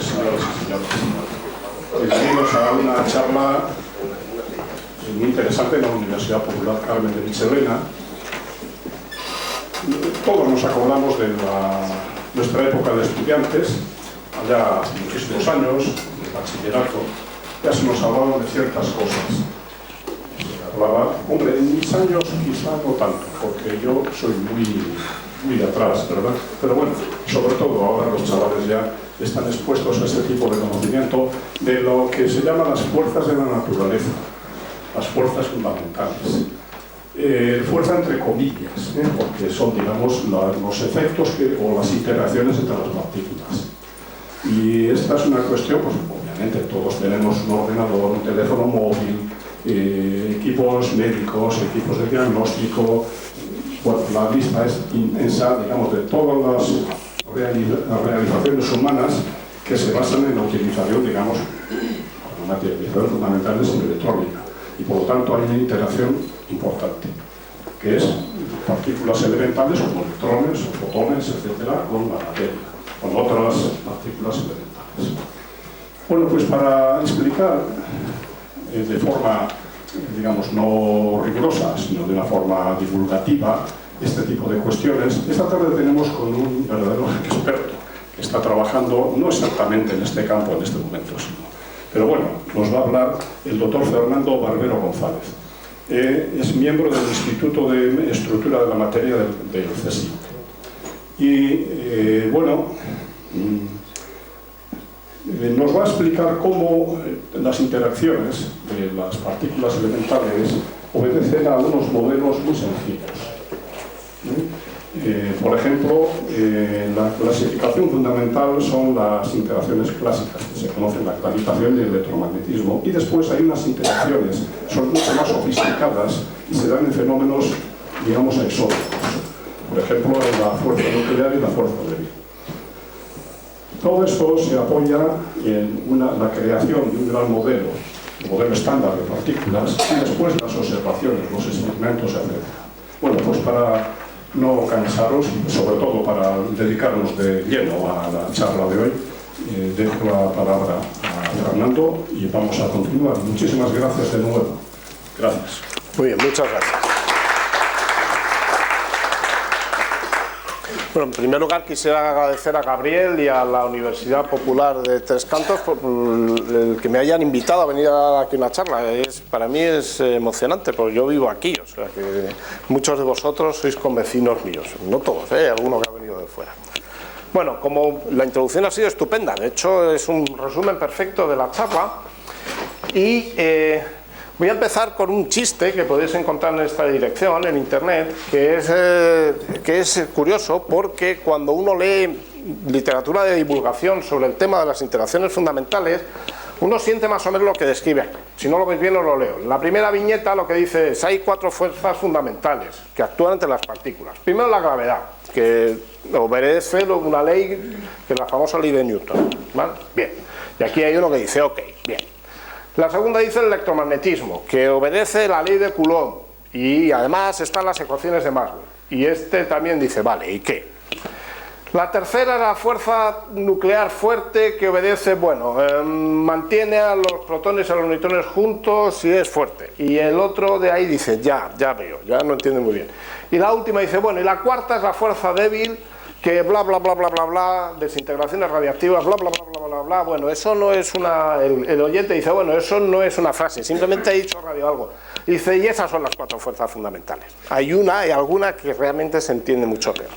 señoras y señores. Bienvenidos a una charla muy interesante en la Universidad Popular Carmen de Michelena. Todos nos acordamos de nuestra época de estudiantes, allá hace muchísimos años, de bachillerato, ya se nos hablaba de ciertas cosas. Hombre, en mis años quizá no tanto, porque yo soy muy de atrás, ¿verdad? Pero bueno, sobre todo ahora los chavales ya están expuestos a este tipo de conocimiento de lo que se llaman las fuerzas de la naturaleza, las fuerzas fundamentales. Fuerza entre comillas, porque son, digamos, los efectos o las interacciones entre las partículas. Y esta es una cuestión, pues obviamente todos tenemos un ordenador, un teléfono móvil, equipos médicos, equipos de diagnóstico. Bueno, la lista es inmensa, digamos, de todas las realizaciones humanas que se basan en la utilización, digamos, de materializaciones fundamentales en electrónica. Y por lo tanto hay una interacción importante, que es partículas elementales como electrones, fotones, etcétera, con la materia, con otras partículas elementales. Bueno, pues para explicar de forma, digamos, no rigurosa, sino de una forma divulgativa, este tipo de cuestiones, esta tarde tenemos con un verdadero experto que está trabajando no exactamente en este campo en este momento, pero bueno, nos va a hablar el doctor Fernando Barbero González. Es miembro del Instituto de Estructura de la Materia del CSIC. Y bueno, nos va a explicar cómo las interacciones de las partículas elementales obedecen a unos modelos muy sencillos. Por ejemplo, la clasificación fundamental son las interacciones clásicas, que se conocen la gravitación y el electromagnetismo, y después hay unas interacciones, son mucho más sofisticadas y se dan en fenómenos, digamos, exóticos. Por ejemplo, la fuerza nuclear y la fuerza débil. Todo esto se apoya en la creación de un gran modelo estándar de partículas, y después las observaciones, los experimentos, etc. Bueno, pues para no cansaros, y sobre todo para dedicarnos de lleno a la charla de hoy, dejo la palabra a Fernando y vamos a continuar. Muchísimas gracias de nuevo. Gracias. Muy bien, muchas gracias. Bueno, en primer lugar quisiera agradecer a Gabriel y a la Universidad Popular de Tres Cantos por el que me hayan invitado a venir a dar aquí una charla. Para mí es emocionante, porque yo vivo aquí, o sea que muchos de vosotros sois convecinos míos, no todos, alguno que ha venido de fuera. Bueno, como la introducción ha sido estupenda, de hecho es un resumen perfecto de la charla, y voy a empezar con un chiste que podéis encontrar en esta dirección, en internet, que es curioso, porque cuando uno lee literatura de divulgación sobre el tema de las interacciones fundamentales, uno siente más o menos lo que describe aquí. Si no lo veis bien, os lo leo. En la primera viñeta lo que dice es: hay 4 fuerzas fundamentales que actúan entre las partículas. Primero, la gravedad, que obedece una ley, que es la famosa ley de Newton, ¿vale? Bien. Y aquí hay uno que dice, ok, bien. La segunda dice el electromagnetismo, que obedece la ley de Coulomb, y además están las ecuaciones de Maxwell. Y este también dice, vale, ¿y qué? La tercera es la fuerza nuclear fuerte, que obedece, bueno, mantiene a los protones y a los neutrones juntos y es fuerte. Y el otro de ahí dice, ya veo, ya no entiende muy bien. Y la última dice, bueno, y la cuarta es la fuerza débil, que bla bla bla bla bla bla, desintegraciones radiactivas, bla bla bla bla bla bla. Bueno, eso no es una... El oyente dice, bueno, eso no es una frase, simplemente ha dicho radio algo. Dice, y esas son las 4 fuerzas fundamentales. Hay alguna que realmente se entiende mucho peor.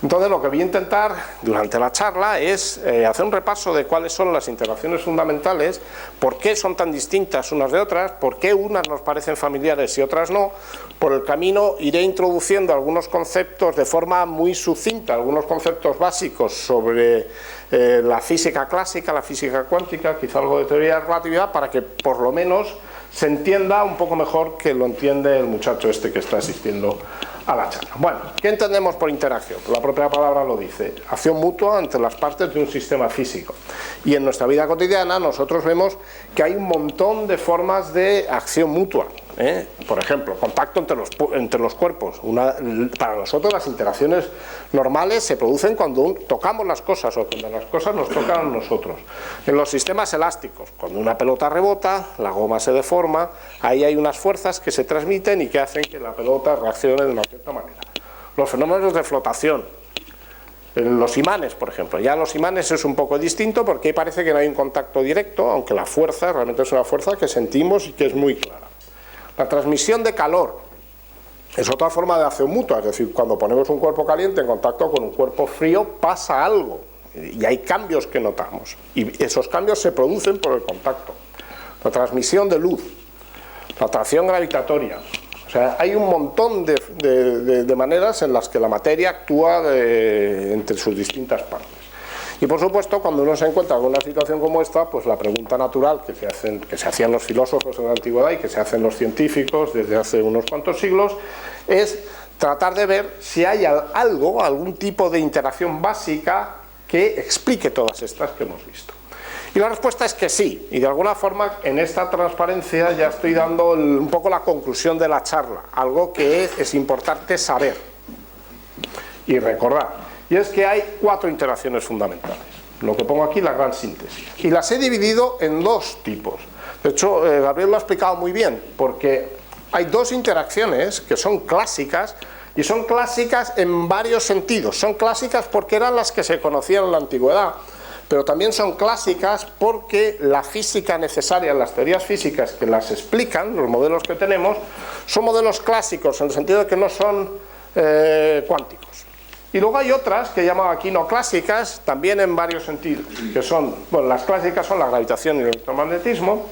Entonces lo que voy a intentar durante la charla es hacer un repaso de cuáles son las interacciones fundamentales, por qué son tan distintas unas de otras, por qué unas nos parecen familiares y otras no. Por el camino iré introduciendo algunos conceptos de forma muy sucinta, algunos conceptos básicos sobre la física clásica, la física cuántica, quizá algo de teoría de relatividad, para que por lo menos se entienda un poco mejor que lo entiende el muchacho este que está asistiendo a la charla. Bueno, ¿qué entendemos por interacción? La propia palabra lo dice, acción mutua entre las partes de un sistema físico. Y en nuestra vida cotidiana nosotros vemos que hay un montón de formas de acción mutua. Por ejemplo, contacto entre los cuerpos. Para nosotros las interacciones normales se producen cuando tocamos las cosas o cuando las cosas nos tocan a nosotros. En los sistemas elásticos, cuando una pelota rebota, la goma se deforma, ahí hay unas fuerzas que se transmiten y que hacen que la pelota reaccione de una cierta manera. Los fenómenos de flotación, los imanes, por ejemplo. Ya los imanes es un poco distinto porque ahí parece que no hay un contacto directo, aunque la fuerza realmente es una fuerza que sentimos y que es muy clara. La transmisión de calor es otra forma de acción mutua, es decir, cuando ponemos un cuerpo caliente en contacto con un cuerpo frío pasa algo y hay cambios que notamos y esos cambios se producen por el contacto. La transmisión de luz, la atracción gravitatoria, o sea, hay un montón de maneras en las que la materia actúa entre sus distintas partes. Y por supuesto, cuando uno se encuentra en una situación como esta, pues la pregunta natural que se hacían los filósofos en la antigüedad y que se hacen los científicos desde hace unos cuantos siglos, es tratar de ver si hay algún tipo de interacción básica que explique todas estas que hemos visto. Y la respuesta es que sí, y de alguna forma en esta transparencia ya estoy dando un poco la conclusión de la charla, algo que es importante saber y recordar. Y es que hay 4 interacciones fundamentales, lo que pongo aquí la gran síntesis. Y las he dividido en 2 tipos. De hecho, Gabriel lo ha explicado muy bien, porque hay 2 interacciones que son clásicas, y son clásicas en varios sentidos. Son clásicas porque eran las que se conocían en la antigüedad, pero también son clásicas porque la física necesaria, las teorías físicas que las explican, los modelos que tenemos, son modelos clásicos, en el sentido de que no son cuánticos. Y luego hay otras que he llamado aquí no clásicas, también en varios sentidos, que son, bueno, las clásicas son la gravitación y el electromagnetismo,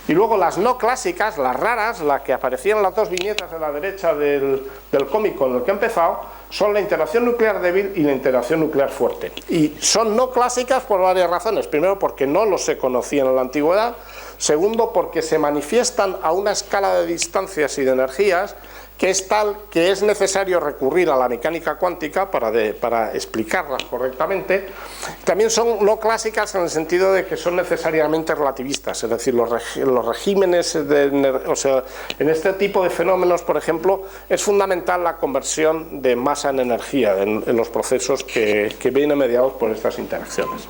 y luego las no clásicas, las raras, las que aparecían en las 2 viñetas de la derecha del cómic con el que he empezado, son la interacción nuclear débil y la interacción nuclear fuerte. Y son no clásicas por varias razones. Primero, porque no los se conocían en la antigüedad. Segundo, porque se manifiestan a una escala de distancias y de energías que es tal que es necesario recurrir a la mecánica cuántica para explicarlas correctamente. También son no clásicas en el sentido de que son necesariamente relativistas, es decir, los regímenes, o sea, en este tipo de fenómenos, por ejemplo, es fundamental la conversión de masa en energía en los procesos que vienen mediados por estas interacciones.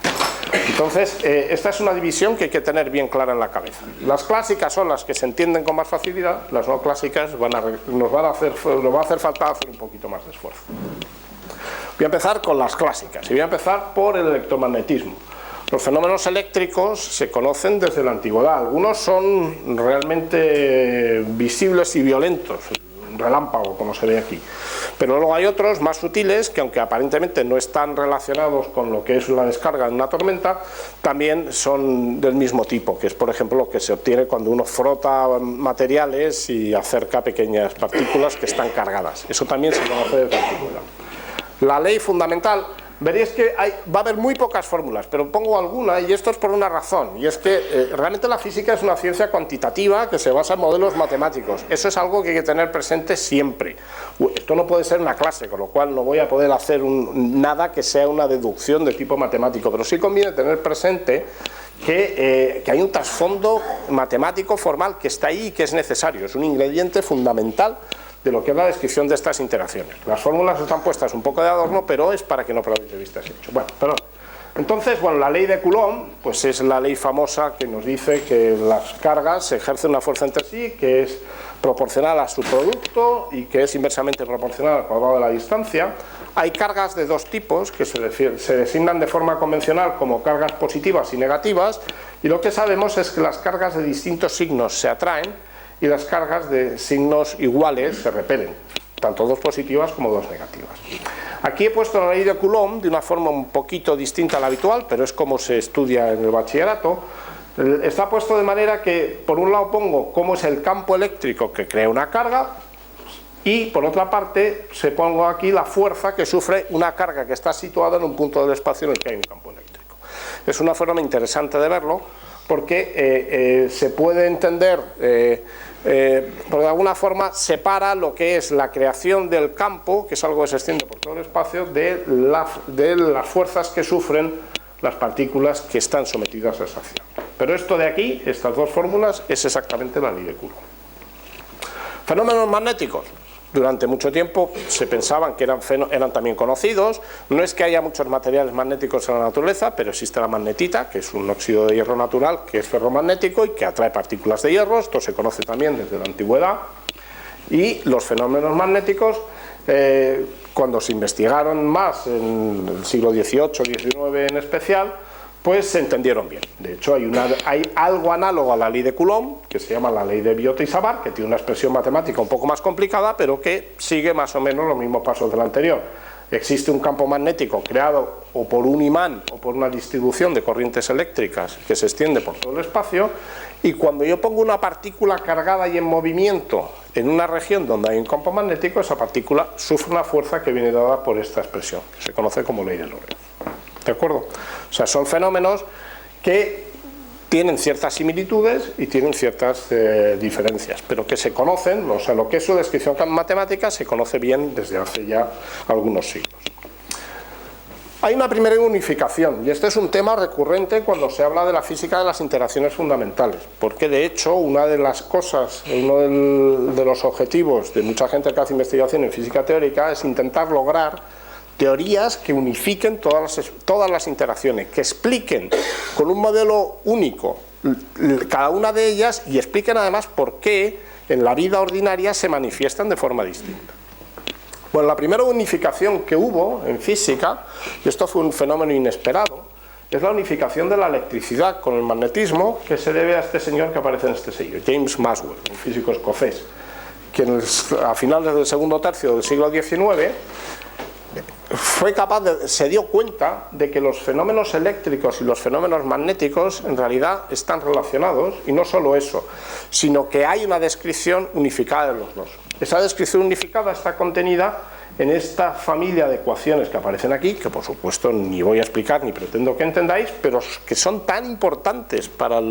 Entonces, esta es una división que hay que tener bien clara en la cabeza. Las clásicas son las que se entienden con más facilidad, las no clásicas nos va a hacer falta hacer un poquito más de esfuerzo. Voy a empezar con las clásicas y voy a empezar por el electromagnetismo. Los fenómenos eléctricos se conocen desde la antigüedad, algunos son realmente visibles y violentos, un relámpago como se ve aquí, pero luego hay otros más sutiles que, aunque aparentemente no están relacionados con lo que es la descarga en una tormenta, también son del mismo tipo, que es por ejemplo lo que se obtiene cuando uno frota materiales y acerca pequeñas partículas que están cargadas. Eso también se conoce desde la antigüedad. La ley fundamental, veréis que va a haber muy pocas fórmulas, pero pongo alguna, y esto es por una razón, y es que realmente la física es una ciencia cuantitativa que se basa en modelos matemáticos. Eso es algo que hay que tener presente siempre. Esto no puede ser una clase, con lo cual no voy a poder hacer nada que sea una deducción de tipo matemático, pero sí conviene tener presente que hay un trasfondo matemático formal que está ahí y que es necesario, es un ingrediente fundamental de lo que es la descripción de estas interacciones. Las fórmulas están puestas un poco de adorno, pero es para que no perdáis de vista ese hecho. Bueno, perdón. Entonces, bueno, la ley de Coulomb, pues es la ley famosa que nos dice que las cargas ejercen una fuerza entre sí, que es proporcional a su producto y que es inversamente proporcional al cuadrado de la distancia. Hay cargas de 2 tipos que se designan de forma convencional como cargas positivas y negativas, y lo que sabemos es que las cargas de distintos signos se atraen y las cargas de signos iguales se repelen, tanto 2 positivas como 2 negativas. Aquí he puesto la ley de Coulomb de una forma un poquito distinta a la habitual, pero es como se estudia en el bachillerato. Está puesto de manera que, por un lado pongo cómo es el campo eléctrico que crea una carga, y por otra parte se pongo aquí la fuerza que sufre una carga que está situada en un punto del espacio en el que hay un campo eléctrico. Es una forma interesante de verlo, porque se puede entender, porque de alguna forma separa lo que es la creación del campo, que es algo que se extiende por todo el espacio, de las fuerzas que sufren las partículas que están sometidas a esa acción. Pero esto de aquí, estas 2 fórmulas, es exactamente la ley de Coulomb. Fenómenos magnéticos. Durante mucho tiempo se pensaban que eran también conocidos. No es que haya muchos materiales magnéticos en la naturaleza, pero existe la magnetita, que es un óxido de hierro natural, que es ferromagnético y que atrae partículas de hierro. Esto se conoce también desde la antigüedad. Y los fenómenos magnéticos, cuando se investigaron más en el siglo XVIII, XIX en especial, pues se entendieron bien. De hecho, hay algo análogo a la ley de Coulomb, que se llama la ley de Biot y Savart, que tiene una expresión matemática un poco más complicada, pero que sigue más o menos los mismos pasos del anterior. Existe un campo magnético creado o por un imán o por una distribución de corrientes eléctricas que se extiende por todo el espacio, y cuando yo pongo una partícula cargada y en movimiento en una región donde hay un campo magnético, esa partícula sufre una fuerza que viene dada por esta expresión, que se conoce como ley de Lorentz. ¿De acuerdo? O sea, son fenómenos que tienen ciertas similitudes y tienen ciertas diferencias, pero que se conocen, o sea, lo que es su descripción matemática se conoce bien desde hace ya algunos siglos. Hay una primera unificación, y este es un tema recurrente cuando se habla de la física de las interacciones fundamentales, porque de hecho una de las cosas, uno de los objetivos de mucha gente que hace investigación en física teórica es intentar lograr teorías que unifiquen todas las interacciones, que expliquen con un modelo único cada una de ellas y expliquen además por qué en la vida ordinaria se manifiestan de forma distinta. Bueno, la primera unificación que hubo en física, y esto fue un fenómeno inesperado, es la unificación de la electricidad con el magnetismo, que se debe a este señor que aparece en este sello, James Maxwell, un físico escocés, quien a finales del segundo tercio del siglo XIX se dio cuenta de que los fenómenos eléctricos y los fenómenos magnéticos en realidad están relacionados, y no solo eso, sino que hay una descripción unificada de los dos. Esa descripción unificada está contenida en esta familia de ecuaciones que aparecen aquí, que por supuesto ni voy a explicar ni pretendo que entendáis, pero que son tan importantes para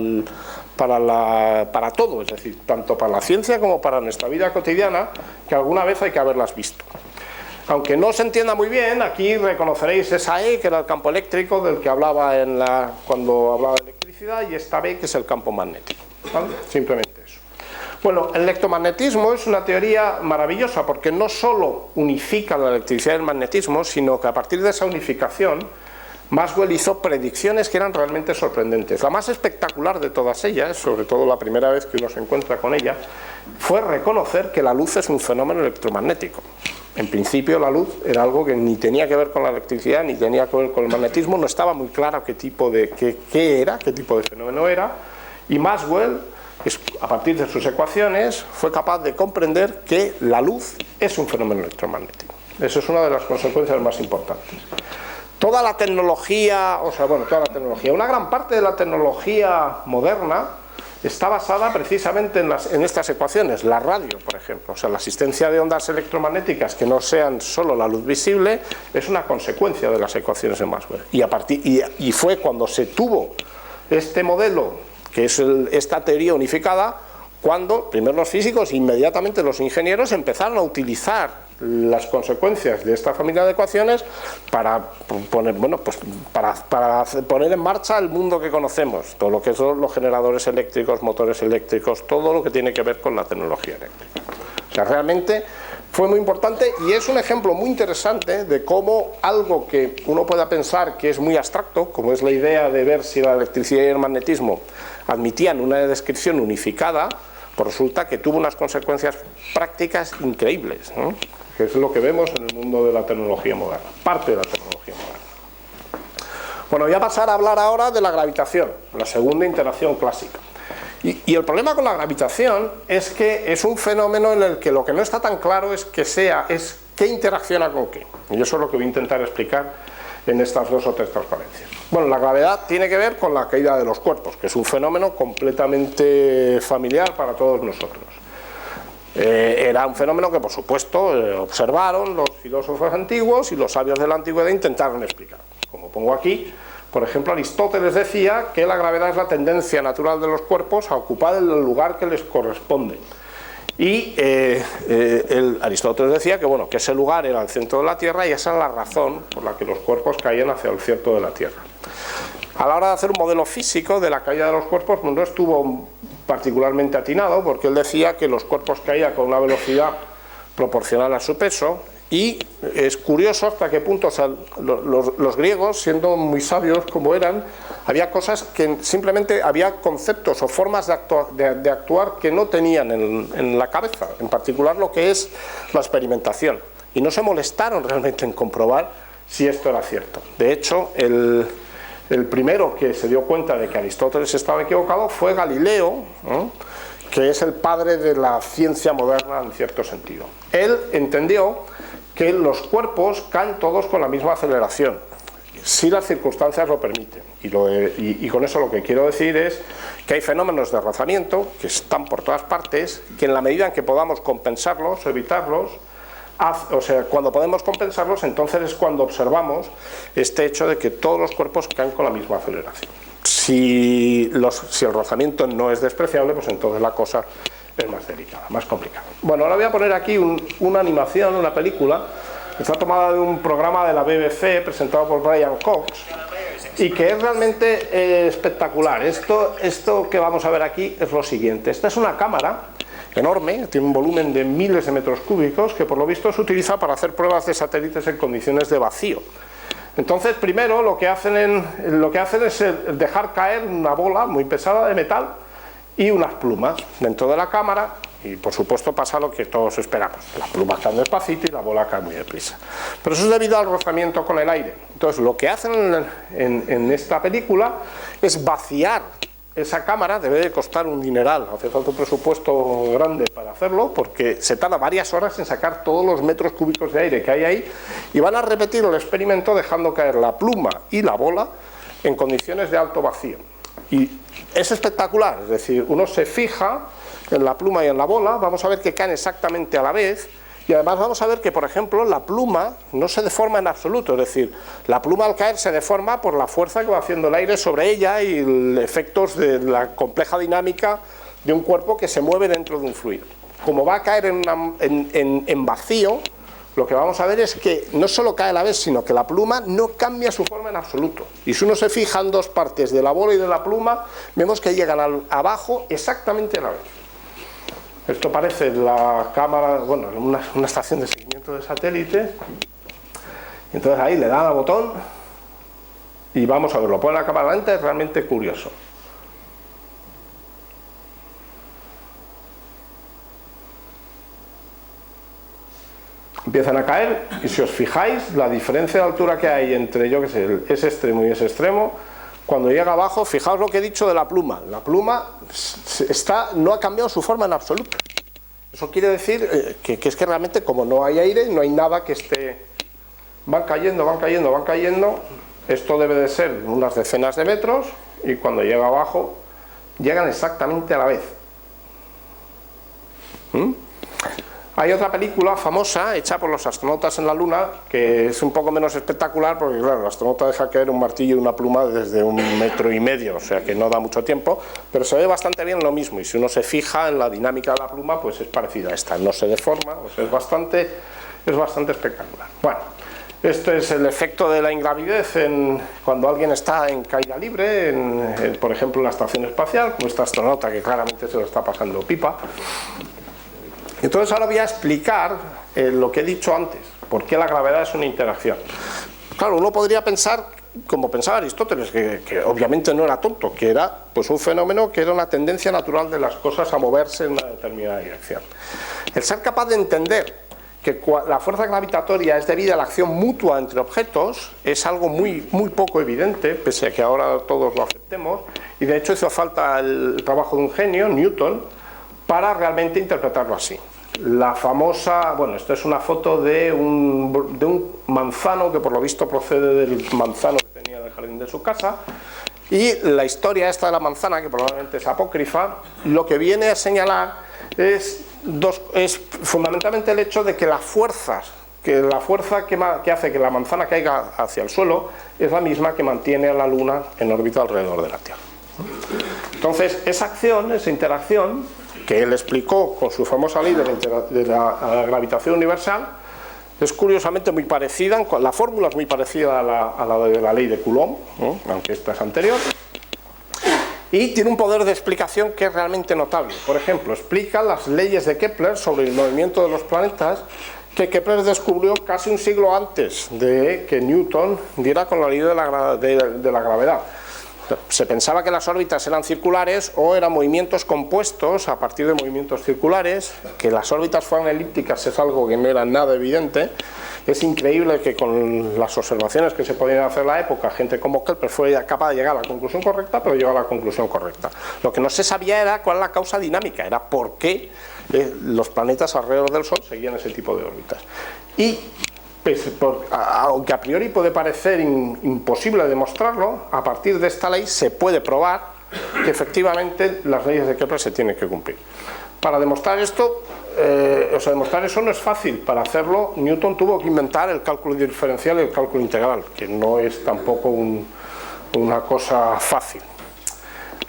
todo, es decir, tanto para la ciencia como para nuestra vida cotidiana, que alguna vez hay que haberlas visto. Aunque no se entienda muy bien, aquí reconoceréis esa E, que era el campo eléctrico del que hablaba cuando hablaba de electricidad, y esta B, que es el campo magnético, ¿vale? Simplemente eso. Bueno, el electromagnetismo es una teoría maravillosa porque no solo unifica la electricidad y el magnetismo, sino que a partir de esa unificación Maxwell hizo predicciones que eran realmente sorprendentes. La más espectacular de todas ellas, sobre todo la primera vez que uno se encuentra con ella, fue reconocer que la luz es un fenómeno electromagnético. En principio la luz era algo que ni tenía que ver con la electricidad ni tenía que ver con el magnetismo, no estaba muy claro qué tipo de fenómeno era, y Maxwell, a partir de sus ecuaciones, fue capaz de comprender que la luz es un fenómeno electromagnético. Eso es una de las consecuencias más importantes. Toda la tecnología, una gran parte de la tecnología moderna está basada precisamente en estas ecuaciones. La radio, por ejemplo, o sea, la existencia de ondas electromagnéticas que no sean solo la luz visible es una consecuencia de las ecuaciones de Maxwell. Y fue cuando se tuvo este modelo, que es esta teoría unificada, cuando primero los físicos e inmediatamente los ingenieros empezaron a utilizar las consecuencias de esta familia de ecuaciones para poner en marcha el mundo que conocemos, todo lo que son los generadores eléctricos, motores eléctricos, todo lo que tiene que ver con la tecnología eléctrica. O sea, realmente fue muy importante y es un ejemplo muy interesante de cómo algo que uno pueda pensar que es muy abstracto, como es la idea de ver si la electricidad y el magnetismo admitían una descripción unificada, pues resulta que tuvo unas consecuencias prácticas increíbles, ¿no? Que es lo que vemos en el mundo de la tecnología moderna, parte de la tecnología moderna. Bueno, voy a pasar a hablar ahora de la gravitación, la segunda interacción clásica. Y el problema con la gravitación es que es un fenómeno en el que lo que no está tan claro es qué interacciona con qué. Y eso es lo que voy a intentar explicar en estas 2 o 3 transparencias. Bueno, la gravedad tiene que ver con la caída de los cuerpos, que es un fenómeno completamente familiar para todos nosotros. Era un fenómeno que, por supuesto, observaron los filósofos antiguos y los sabios de la antigüedad intentaron explicar. Como pongo aquí, por ejemplo, Aristóteles decía que la gravedad es la tendencia natural de los cuerpos a ocupar el lugar que les corresponde. Y Aristóteles decía que ese lugar era el centro de la Tierra y esa es la razón por la que los cuerpos caían hacia el centro de la Tierra. A la hora de hacer un modelo físico de la caída de los cuerpos, no estuvo particularmente atinado, porque él decía que los cuerpos caían con una velocidad proporcional a su peso, y es curioso hasta qué punto, o sea, los griegos, siendo muy sabios como eran, había cosas que simplemente había conceptos o formas de actuar que no tenían en la cabeza, en particular lo que es la experimentación, y no se molestaron realmente en comprobar si esto era cierto. De hecho, el primero que se dio cuenta de que Aristóteles estaba equivocado fue Galileo, ¿no?, que es el padre de la ciencia moderna en cierto sentido. Él entendió que los cuerpos caen todos con la misma aceleración, si las circunstancias lo permiten. Y con eso lo que quiero decir es que hay fenómenos de rozamiento que están por todas partes, que en la medida en que podamos compensarlos o evitarlos, o sea, cuando podemos compensarlos, entonces es cuando observamos este hecho de que todos los cuerpos caen con la misma aceleración. Si el rozamiento no es despreciable, pues entonces la cosa es más delicada, más complicada. Bueno, ahora voy a poner aquí una animación, una película, que está tomada de un programa de la BBC presentado por Brian Cox, y que es realmente espectacular. Esto que vamos a ver aquí es lo siguiente. Esta es una cámara enorme, tiene un volumen de miles de metros cúbicos, que por lo visto se utiliza para hacer pruebas de satélites en condiciones de vacío. Entonces, primero lo que hacen es dejar caer una bola muy pesada de metal y unas plumas dentro de la cámara, y por supuesto pasa lo que todos esperamos: las plumas caen despacito y la bola cae muy deprisa. Pero eso es debido al rozamiento con el aire. Entonces, lo que hacen en esta película es vaciar esa cámara. Debe de costar un dineral, hace falta un presupuesto grande para hacerlo, porque se tarda varias horas en sacar todos los metros cúbicos de aire que hay ahí, y van a repetir el experimento dejando caer la pluma y la bola en condiciones de alto vacío. Y es espectacular, es decir, uno se fija en la pluma y en la bola, vamos a ver que caen exactamente a la vez, y además vamos a ver que, por ejemplo, la pluma no se deforma en absoluto, es decir, la pluma al caer se deforma por la fuerza que va haciendo el aire sobre ella y efectos de la compleja dinámica de un cuerpo que se mueve dentro de un fluido. Como va a caer en vacío, lo que vamos a ver es que no solo cae a la vez, sino que la pluma no cambia su forma en absoluto. Y si uno se fija en dos partes de la bola y de la pluma, vemos que llegan abajo exactamente a la vez. Esto parece la cámara, bueno, una estación de seguimiento de satélite. Entonces ahí le dan al botón y vamos a verlo. Pone la cámara lenta, es realmente curioso. Empiezan a caer, y si os fijáis, la diferencia de altura que hay entre, yo qué sé, ese extremo y ese extremo, cuando llega abajo, fijaos lo que he dicho de la pluma. La pluma no ha cambiado su forma en absoluto. Eso quiere decir que es que realmente, como no hay aire, no hay nada que esté... Van cayendo, van cayendo, van cayendo. Esto debe de ser unas decenas de metros, y cuando llega abajo, llegan exactamente a la vez. Hay otra película famosa hecha por los astronautas en la Luna, que es un poco menos espectacular, porque claro, el astronauta deja caer un martillo y una pluma desde 1,5 metros, o sea que no da mucho tiempo, pero se ve bastante bien lo mismo, y si uno se fija en la dinámica de la pluma, pues es parecida a esta, no se deforma, o sea, es bastante espectacular. Bueno, este es el efecto de la ingravidez cuando alguien está en caída libre, por ejemplo en la estación espacial, como este astronauta que claramente se lo está pasando pipa. Entonces ahora voy a explicar lo que he dicho antes, por qué la gravedad es una interacción. Claro, uno podría pensar, como pensaba Aristóteles, que obviamente no era tonto, que era pues un fenómeno que era una tendencia natural de las cosas a moverse en una determinada dirección. El ser capaz de entender que la fuerza gravitatoria es debida a la acción mutua entre objetos es algo muy poco evidente, pese a que ahora todos lo aceptemos, y de hecho hizo falta el trabajo de un genio, Newton, para realmente interpretarlo así. La famosa, bueno, esta es una foto de un manzano que por lo visto procede del manzano que tenía en el jardín de su casa, y la historia esta de la manzana, que probablemente es apócrifa, lo que viene a señalar es fundamentalmente el hecho de que la fuerza que hace que la manzana caiga hacia el suelo es la misma que mantiene a la Luna en órbita alrededor de la Tierra. Entonces, esa acción, esa interacción, que él explicó con su famosa ley de la gravitación universal, es curiosamente muy parecida, la fórmula es muy parecida a la de la ley de Coulomb, ¿no?, aunque esta es anterior, Y tiene un poder de explicación que es realmente notable. Por ejemplo, explica las leyes de Kepler sobre el movimiento de los planetas, que Kepler descubrió casi un siglo antes de que Newton diera con la ley de la gravedad. Se pensaba que las órbitas eran circulares o eran movimientos compuestos a partir de movimientos circulares. Que las órbitas fueran elípticas es algo que no era nada evidente. Es increíble que con las observaciones que se podían hacer en la época, gente como Kepler fuera capaz de llegar a la conclusión correcta, pero llegó a la conclusión correcta. Lo que no se sabía era cuál era la causa dinámica, era por qué los planetas alrededor del Sol seguían ese tipo de órbitas. Y aunque a priori puede parecer imposible demostrarlo, a partir de esta ley se puede probar que efectivamente las leyes de Kepler se tienen que cumplir. Para demostrar esto, demostrar eso no es fácil. Para hacerlo, Newton tuvo que inventar el cálculo diferencial y el cálculo integral, que no es tampoco una cosa fácil.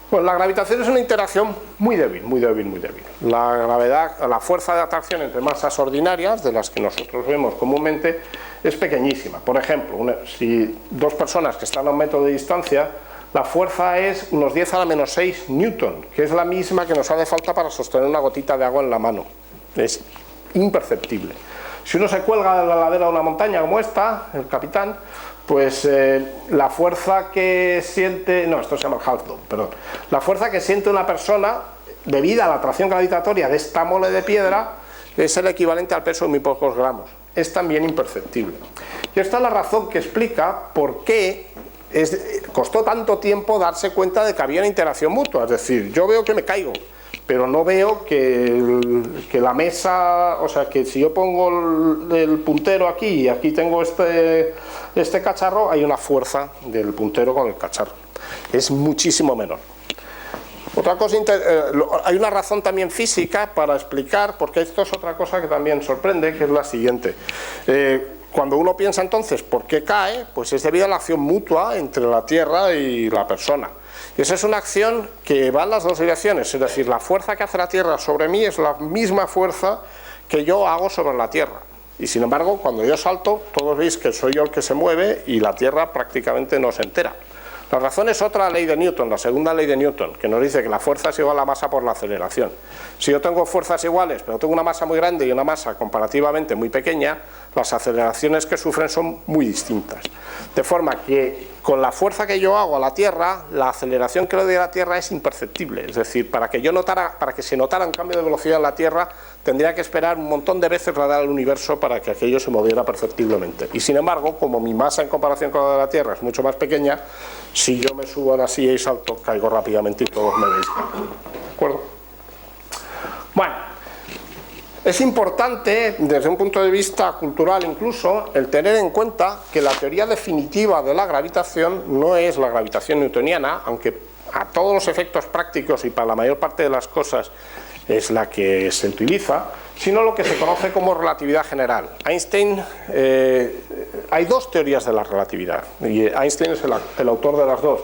Pues la gravitación es una interacción muy débil, muy débil, muy débil. La gravedad, la fuerza de atracción entre masas ordinarias, de las que nosotros vemos comúnmente, es pequeñísima. Por ejemplo, si dos personas que están a un metro de distancia, la fuerza es unos 10 a la menos 6 newton, que es la misma que nos hace falta para sostener una gotita de agua en la mano. Es imperceptible. Si uno se cuelga de la ladera de una montaña como esta, el Capitán, pues la fuerza que siente, no, esto se llama el half dome, perdón, la fuerza que siente una persona debido a la atracción gravitatoria de esta mole de piedra es el equivalente al peso de muy pocos gramos, es también imperceptible. Y esta es la razón que explica por qué costó tanto tiempo darse cuenta de que había una interacción mutua. Es decir, yo veo que me caigo, pero no veo que la mesa, o sea, que si yo pongo el puntero aquí y aquí tengo este cacharro, hay una fuerza del puntero con el cacharro. Es muchísimo menor. Otra cosa, hay una razón también física para explicar, porque esto es otra cosa que también sorprende, que es la siguiente. Cuando uno piensa entonces por qué cae, pues es debido a la acción mutua entre la Tierra y la persona. Y esa es una acción que va en las dos direcciones, es decir, la fuerza que hace la Tierra sobre mí es la misma fuerza que yo hago sobre la Tierra. Y sin embargo, cuando yo salto, todos veis que soy yo el que se mueve y la Tierra prácticamente no se entera. La razón es otra ley de Newton, la segunda ley de Newton, que nos dice que la fuerza es igual a la masa por la aceleración. Si yo tengo fuerzas iguales, pero tengo una masa muy grande y una masa comparativamente muy pequeña, las aceleraciones que sufren son muy distintas. De forma que con la fuerza que yo hago a la Tierra, la aceleración que le doy a la Tierra es imperceptible. Es decir, para que se notara un cambio de velocidad en la Tierra, tendría que esperar un montón de veces la edad del universo para que aquello se moviera perceptiblemente. Y sin embargo, como mi masa en comparación con la de la Tierra es mucho más pequeña, si yo me subo a la silla y salto, caigo rápidamente y todos me veis. ¿De acuerdo? Bueno, es importante, desde un punto de vista cultural incluso, el tener en cuenta que la teoría definitiva de la gravitación no es la gravitación newtoniana, aunque a todos los efectos prácticos y para la mayor parte de las cosas es la que se utiliza, sino lo que se conoce como relatividad general. Einstein, hay dos teorías de la relatividad, y Einstein es el autor de las dos,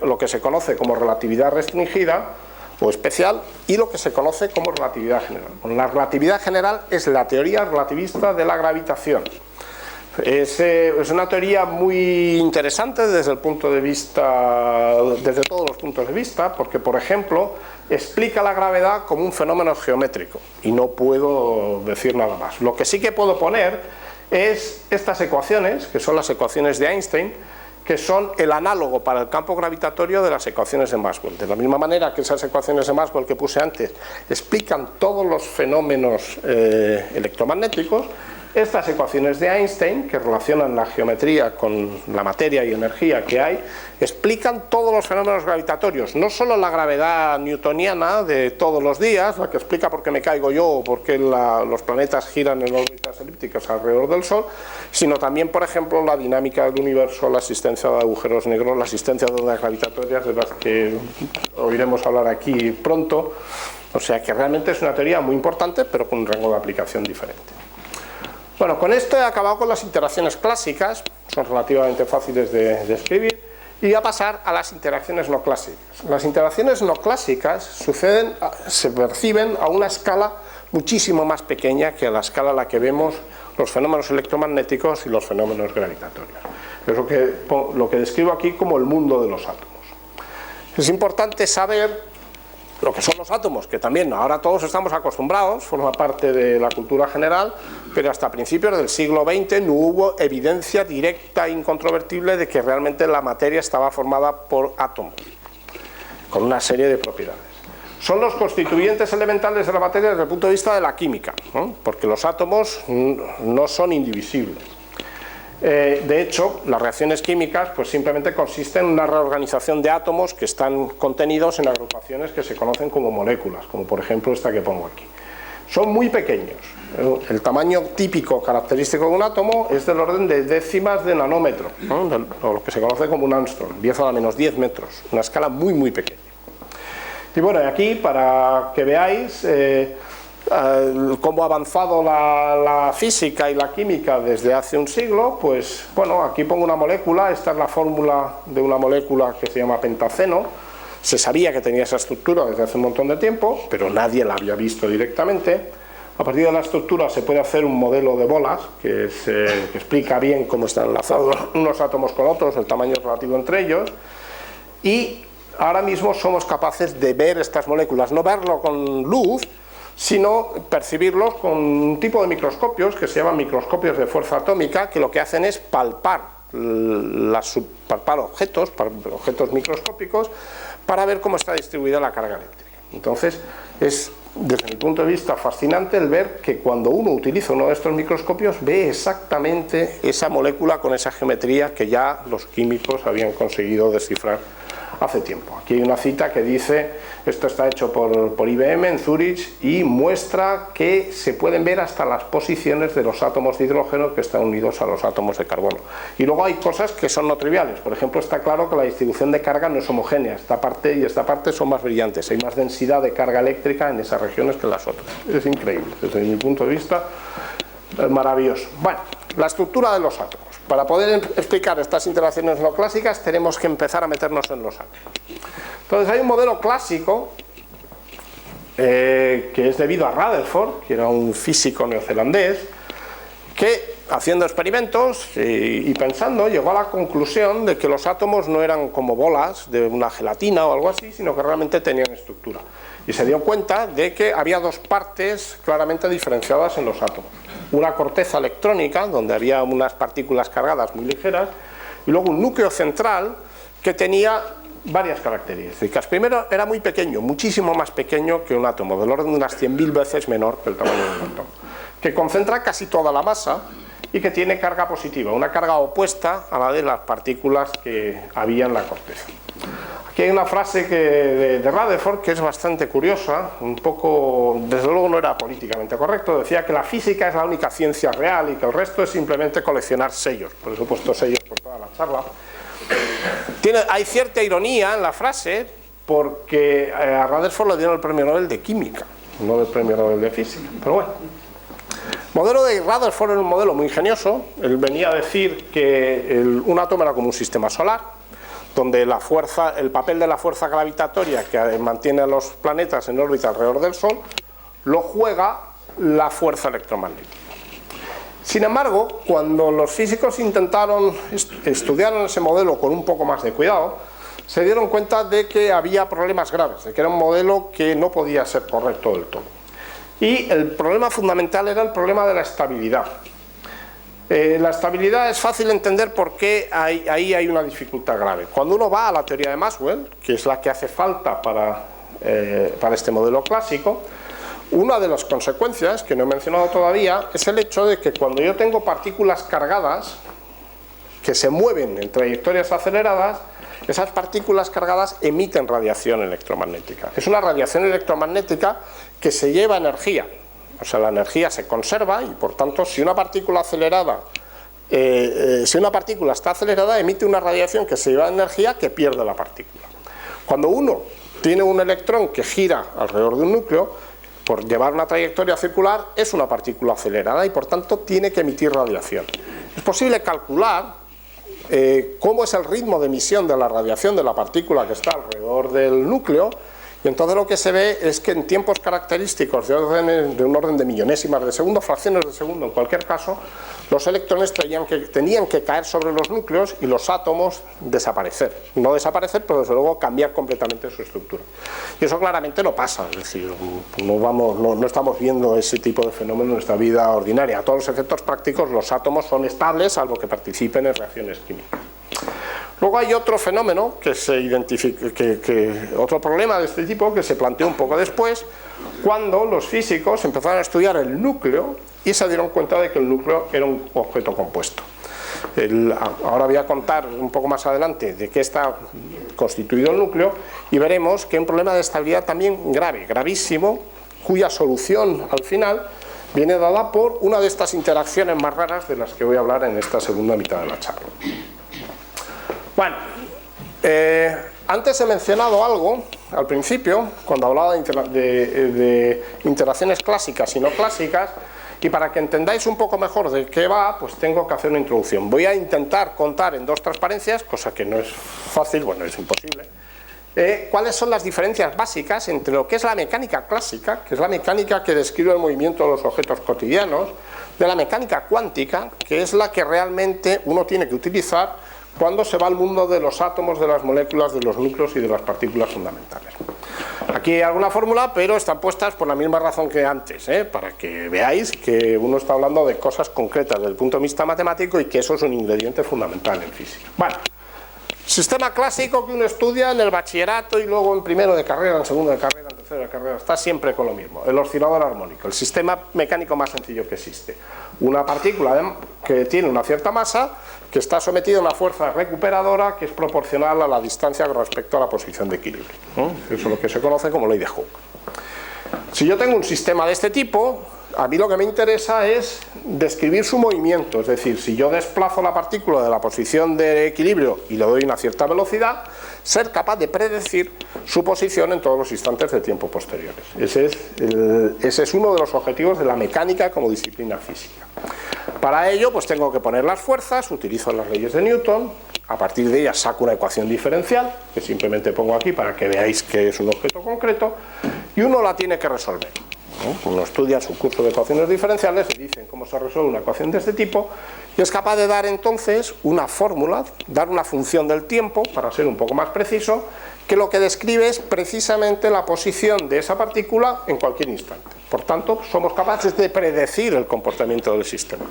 lo que se conoce como relatividad restringida o especial y lo que se conoce como relatividad general. Bueno, la relatividad general es la teoría relativista de la gravitación. Es una teoría muy interesante desde el punto de vista, desde todos los puntos de vista, porque por ejemplo explica la gravedad como un fenómeno geométrico y no puedo decir nada más. Lo que sí que puedo poner es estas ecuaciones, que son las ecuaciones de Einstein, que son el análogo para el campo gravitatorio de las ecuaciones de Maxwell. De la misma manera que esas ecuaciones de Maxwell que puse antes explican todos los fenómenos electromagnéticos, estas ecuaciones de Einstein, que relacionan la geometría con la materia y energía que hay, explican todos los fenómenos gravitatorios, no solo la gravedad newtoniana de todos los días, la que explica por qué me caigo yo o por qué los planetas giran en órbitas elípticas alrededor del Sol, sino también, por ejemplo, la dinámica del universo, la existencia de agujeros negros, la existencia de ondas gravitatorias, de las que oiremos hablar aquí pronto. O sea que realmente es una teoría muy importante, pero con un rango de aplicación diferente. Bueno, con esto he acabado con las interacciones clásicas, son relativamente fáciles de escribir, y voy a pasar a las interacciones no clásicas. Las interacciones no clásicas se perciben a una escala muchísimo más pequeña que a la escala a la que vemos los fenómenos electromagnéticos y los fenómenos gravitatorios. Es lo que describo aquí como el mundo de los átomos. Es importante saber lo que son los átomos, que también ahora todos estamos acostumbrados, forma parte de la cultura general, pero hasta principios del siglo XX no hubo evidencia directa e incontrovertible de que realmente la materia estaba formada por átomos, con una serie de propiedades. Son los constituyentes elementales de la materia desde el punto de vista de la química, ¿no? Porque los átomos no son indivisibles. De hecho, las reacciones químicas pues simplemente consisten en una reorganización de átomos que están contenidos en agrupaciones que se conocen como moléculas, como por ejemplo esta que pongo aquí. Son muy pequeños. El tamaño típico característico de un átomo es del orden de décimas de nanómetro, ¿no? O lo que se conoce como un Armstrong, 10 a la menos 10 metros, una escala muy muy pequeña. Y bueno, aquí para que veáis cómo ha avanzado la física y la química desde hace un siglo, pues bueno, aquí pongo una molécula, esta es la fórmula de una molécula que se llama pentaceno. Se sabía que tenía esa estructura desde hace un montón de tiempo, pero nadie la había visto directamente. A partir de la estructura se puede hacer un modelo de bolas que explica bien cómo están enlazados unos átomos con otros, el tamaño relativo entre ellos, y ahora mismo somos capaces de ver estas moléculas, no verlo con luz, sino percibirlos con un tipo de microscopios que se llaman microscopios de fuerza atómica, que lo que hacen es palpar objetos microscópicos para ver cómo está distribuida la carga eléctrica. Entonces, es desde mi punto de vista fascinante el ver que cuando uno utiliza uno de estos microscopios ve exactamente esa molécula con esa geometría que ya los químicos habían conseguido descifrar hace tiempo. Aquí hay una cita que dice, esto está hecho por IBM en Zurich y muestra que se pueden ver hasta las posiciones de los átomos de hidrógeno que están unidos a los átomos de carbono. Y luego hay cosas que son no triviales. Por ejemplo, está claro que la distribución de carga no es homogénea. Esta parte y esta parte son más brillantes. Hay más densidad de carga eléctrica en esas regiones que en las otras. Es increíble. Desde mi punto de vista, es maravilloso. Bueno, la estructura de los átomos. Para poder explicar estas interacciones no clásicas tenemos que empezar a meternos en los átomos. Entonces hay un modelo clásico que es debido a Rutherford, que era un físico neozelandés, que haciendo experimentos y pensando llegó a la conclusión de que los átomos no eran como bolas de una gelatina o algo así, sino que realmente tenían estructura. Y se dio cuenta de que había dos partes claramente diferenciadas en los átomos. Una corteza electrónica, donde había unas partículas cargadas muy ligeras, y luego un núcleo central que tenía varias características. Primero, era muy pequeño, muchísimo más pequeño que un átomo, del orden de unas 100.000 veces menor que el tamaño de un átomo, que concentra casi toda la masa y que tiene carga positiva, una carga opuesta a la de las partículas que había en la corteza. Aquí hay una frase de Rutherford que es bastante curiosa, un poco, desde luego no era políticamente correcto, decía que la física es la única ciencia real y que el resto es simplemente coleccionar sellos, por eso he puesto sellos por toda la charla. Hay cierta ironía en la frase porque a Rutherford le dieron el premio Nobel de Química, no el premio Nobel de Física, pero bueno. El modelo de Rutherford era un modelo muy ingenioso. Él venía a decir que un átomo era como un sistema solar, donde el papel de la fuerza gravitatoria que mantiene a los planetas en órbita alrededor del Sol, lo juega la fuerza electromagnética. Sin embargo, cuando los físicos intentaron estudiar ese modelo con un poco más de cuidado, se dieron cuenta de que había problemas graves, de que era un modelo que no podía ser correcto del todo. Y el problema fundamental era el problema de la estabilidad. La estabilidad es fácil entender por qué ahí hay una dificultad grave. Cuando uno va a la teoría de Maxwell, que es la que hace falta para este modelo clásico, una de las consecuencias, que no he mencionado todavía, es el hecho de que cuando yo tengo partículas cargadas que se mueven en trayectorias aceleradas, esas partículas cargadas emiten radiación electromagnética. Es una radiación electromagnética que se lleva energía. O sea, la energía se conserva y, por tanto, si una partícula está acelerada, emite una radiación que se lleva energía que pierde la partícula. Cuando uno tiene un electrón que gira alrededor de un núcleo, por llevar una trayectoria circular, es una partícula acelerada y, por tanto, tiene que emitir radiación. Es posible calcular cómo es el ritmo de emisión de la radiación de la partícula que está alrededor del núcleo, Y entonces lo que se ve es que en tiempos característicos de un orden de millonésimas de segundo, fracciones de segundo en cualquier caso, los electrones tenían que caer sobre los núcleos y los átomos desaparecer. No desaparecer, pero desde luego cambiar completamente su estructura. Y eso claramente no pasa, es decir, no estamos viendo ese tipo de fenómeno en nuestra vida ordinaria. A todos los efectos prácticos los átomos son estables, salvo que participen en reacciones químicas. Luego hay otro fenómeno que se identifica, otro problema de este tipo que se planteó un poco después, cuando los físicos empezaron a estudiar el núcleo y se dieron cuenta de que el núcleo era un objeto compuesto. Ahora voy a contar un poco más adelante de qué está constituido el núcleo y veremos que hay un problema de estabilidad también grave, gravísimo, cuya solución al final viene dada por una de estas interacciones más raras de las que voy a hablar en esta segunda mitad de la charla. Bueno, antes he mencionado algo al principio, cuando hablaba de interacciones clásicas y no clásicas, y para que entendáis un poco mejor de qué va, pues tengo que hacer una introducción. Voy a intentar contar en 2 transparencias, cosa que no es fácil, bueno, es imposible, cuáles son las diferencias básicas entre lo que es la mecánica clásica, que es la mecánica que describe el movimiento de los objetos cotidianos, de la mecánica cuántica, que es la que realmente uno tiene que utilizar cuando se va al mundo de los átomos, de las moléculas, de los núcleos y de las partículas fundamentales. Aquí hay alguna fórmula, pero están puestas por la misma razón que antes, para que veáis que uno está hablando de cosas concretas desde el punto de vista matemático y que eso es un ingrediente fundamental en física. Bueno, sistema clásico que uno estudia en el bachillerato y luego en primero de carrera, en segundo de carrera, en tercero de carrera, está siempre con lo mismo, el oscilador armónico, el sistema mecánico más sencillo que existe. Una partícula que tiene una cierta masa, que está sometida a una fuerza recuperadora que es proporcional a la distancia con respecto a la posición de equilibrio. Eso es lo que se conoce como ley de Hooke. Si yo tengo un sistema de este tipo, a mí lo que me interesa es describir su movimiento, es decir, si yo desplazo la partícula de la posición de equilibrio y le doy una cierta velocidad, ser capaz de predecir su posición en todos los instantes de tiempo posteriores. Ese es uno de los objetivos de la mecánica como disciplina física. Para ello, pues tengo que poner las fuerzas, utilizo las leyes de Newton, a partir de ellas saco una ecuación diferencial, que simplemente pongo aquí para que veáis que es un objeto concreto, y uno la tiene que resolver. Uno estudia su curso de ecuaciones diferenciales, le dicen cómo se resuelve una ecuación de este tipo, y es capaz de dar entonces una fórmula, dar una función del tiempo, para ser un poco más preciso, que lo que describe es precisamente la posición de esa partícula en cualquier instante. Por tanto, somos capaces de predecir el comportamiento del sistema,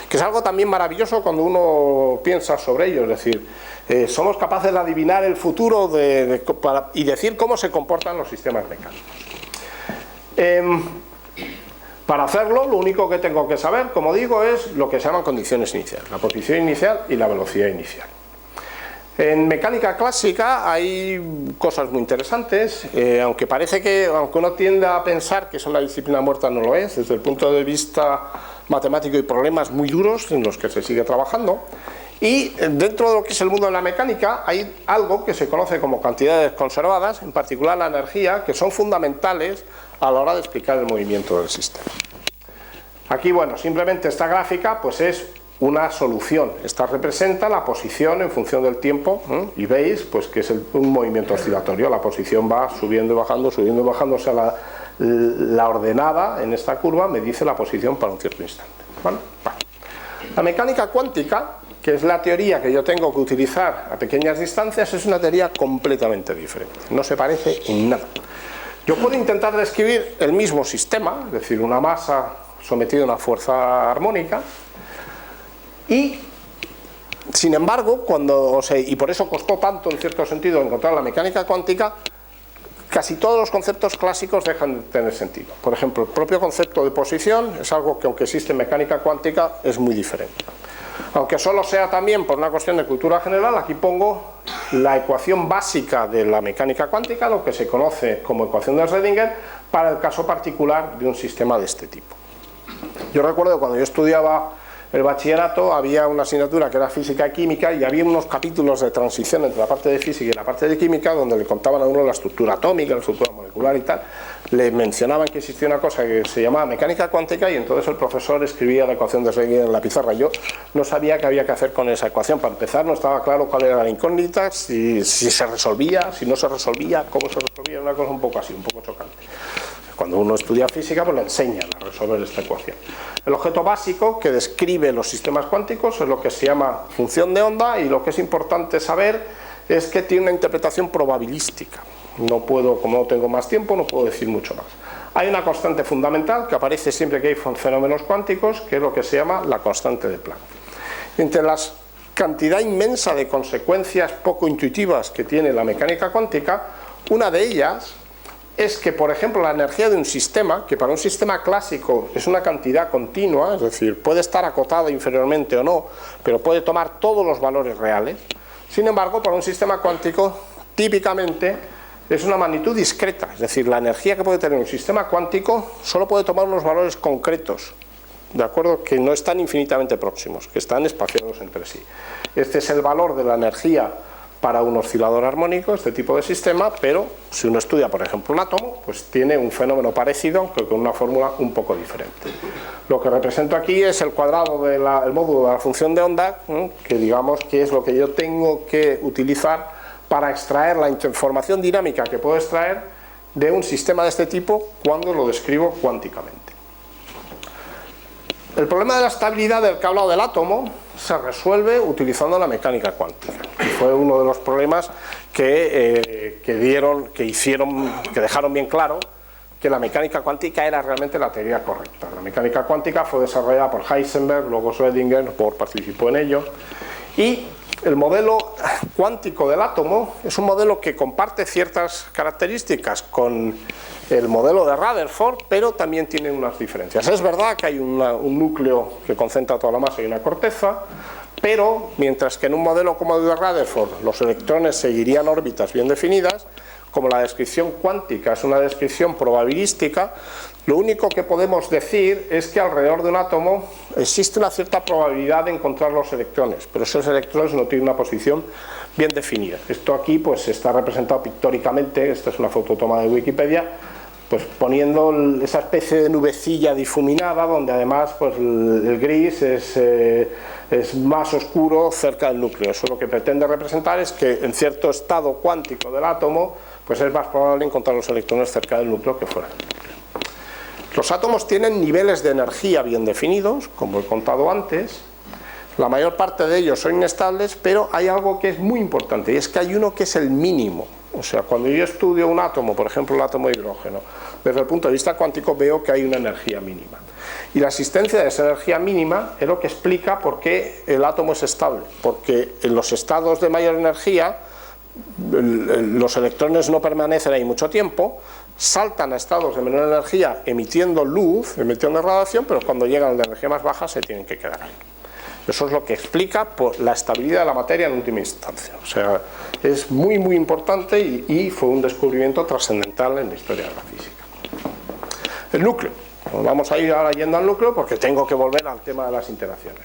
que es algo también maravilloso cuando uno piensa sobre ello, es decir, somos capaces de adivinar el futuro y decir cómo se comportan los sistemas mecánicos. Para hacerlo, lo único que tengo que saber, como digo, es lo que se llaman condiciones iniciales, la posición inicial y la velocidad inicial. En mecánica clásica hay cosas muy interesantes, aunque uno tienda a pensar que es una disciplina muerta, no lo es, desde el punto de vista matemático hay problemas muy duros en los que se sigue trabajando, y dentro de lo que es el mundo de la mecánica hay algo que se conoce como cantidades conservadas, en particular la energía, que son fundamentales a la hora de explicar el movimiento del sistema. Aquí, bueno, simplemente esta gráfica pues es una solución. Esta representa la posición en función del tiempo, y veis pues que es un movimiento oscilatorio. La posición va subiendo y bajando, o sea, la ordenada en esta curva me dice la posición para un cierto instante. ¿Vale? Vale. La mecánica cuántica, que es la teoría que yo tengo que utilizar a pequeñas distancias, es una teoría completamente diferente. No se parece en nada. Yo puedo intentar describir el mismo sistema, es decir, una masa sometida a una fuerza armónica, y sin embargo, y por eso costó tanto en cierto sentido encontrar la mecánica cuántica, casi todos los conceptos clásicos dejan de tener sentido. Por ejemplo, el propio concepto de posición es algo que, aunque existe en mecánica cuántica, es muy diferente. Aunque solo sea también por una cuestión de cultura general, aquí pongo la ecuación básica de la mecánica cuántica, lo que se conoce como ecuación de Schrödinger, para el caso particular de un sistema de este tipo. Yo recuerdo cuando yo estudiaba el bachillerato había una asignatura que era física y química, y había unos capítulos de transición entre la parte de física y la parte de química donde le contaban a uno la estructura atómica, la estructura molecular y tal. Le mencionaban que existía una cosa que se llamaba mecánica cuántica, y entonces el profesor escribía la ecuación de Schrödinger en la pizarra. Yo no sabía qué había que hacer con esa ecuación. Para empezar, no estaba claro cuál era la incógnita, si se resolvía, si no se resolvía, cómo se resolvía. Una cosa un poco así, un poco chocante. Cuando uno estudia física, pues le enseñan a resolver esta ecuación. El objeto básico que describe los sistemas cuánticos es lo que se llama función de onda, y lo que es importante saber es que tiene una interpretación probabilística. No puedo, como no tengo más tiempo, no puedo decir mucho más. Hay una constante fundamental que aparece siempre que hay fenómenos cuánticos, que es lo que se llama la constante de Planck. Entre la cantidad inmensa de consecuencias poco intuitivas que tiene la mecánica cuántica, una de ellas es que, por ejemplo, la energía de un sistema, que para un sistema clásico es una cantidad continua, es decir, puede estar acotada inferiormente o no, pero puede tomar todos los valores reales. Sin embargo, para un sistema cuántico, típicamente es una magnitud discreta, es decir, la energía que puede tener un sistema cuántico solo puede tomar unos valores concretos, ¿de acuerdo?, que no están infinitamente próximos, que están espaciados entre sí. Este es el valor de la energía para un oscilador armónico, este tipo de sistema, pero si uno estudia, por ejemplo, un átomo, pues tiene un fenómeno parecido, aunque con una fórmula un poco diferente. Lo que represento aquí es el cuadrado del módulo de la función de onda, que digamos que es lo que yo tengo que utilizar para extraer la información dinámica que puedo extraer de un sistema de este tipo cuando lo describo cuánticamente. El problema de la estabilidad del que he hablado del átomo se resuelve utilizando la mecánica cuántica. Y fue uno de los problemas que dejaron bien claro que la mecánica cuántica era realmente la teoría correcta. La mecánica cuántica fue desarrollada por Heisenberg, luego Schrödinger participó en ello, y el modelo cuántico del átomo es un modelo que comparte ciertas características con el modelo de Rutherford, pero también tiene unas diferencias. Es verdad que hay un núcleo que concentra toda la masa y una corteza, pero mientras que en un modelo como el de Rutherford los electrones seguirían órbitas bien definidas, como la descripción cuántica es una descripción probabilística, lo único que podemos decir es que alrededor de un átomo existe una cierta probabilidad de encontrar los electrones, pero esos electrones no tienen una posición bien definida. Esto aquí pues está representado pictóricamente, esta es una foto tomada de Wikipedia, pues poniendo esa especie de nubecilla difuminada, donde además pues el gris es más oscuro cerca del núcleo. Eso lo que pretende representar es que en cierto estado cuántico del átomo pues es más probable encontrar los electrones cerca del núcleo que fuera del núcleo. Los átomos tienen niveles de energía bien definidos, como he contado antes. La mayor parte de ellos son inestables, pero hay algo que es muy importante, y es que hay uno que es el mínimo. O sea, cuando yo estudio un átomo, por ejemplo el átomo de hidrógeno, desde el punto de vista cuántico veo que hay una energía mínima. Y la existencia de esa energía mínima es lo que explica por qué el átomo es estable, porque en los estados de mayor energía los electrones no permanecen ahí mucho tiempo, saltan a estados de menor energía emitiendo luz, emitiendo radiación, pero cuando llegan a la energía más baja se tienen que quedar ahí. Eso es lo que explica la estabilidad de la materia en última instancia. O sea, es muy muy importante y fue un descubrimiento trascendental en la historia de la física. El núcleo. Vamos a ir ahora yendo al núcleo porque tengo que volver al tema de las interacciones.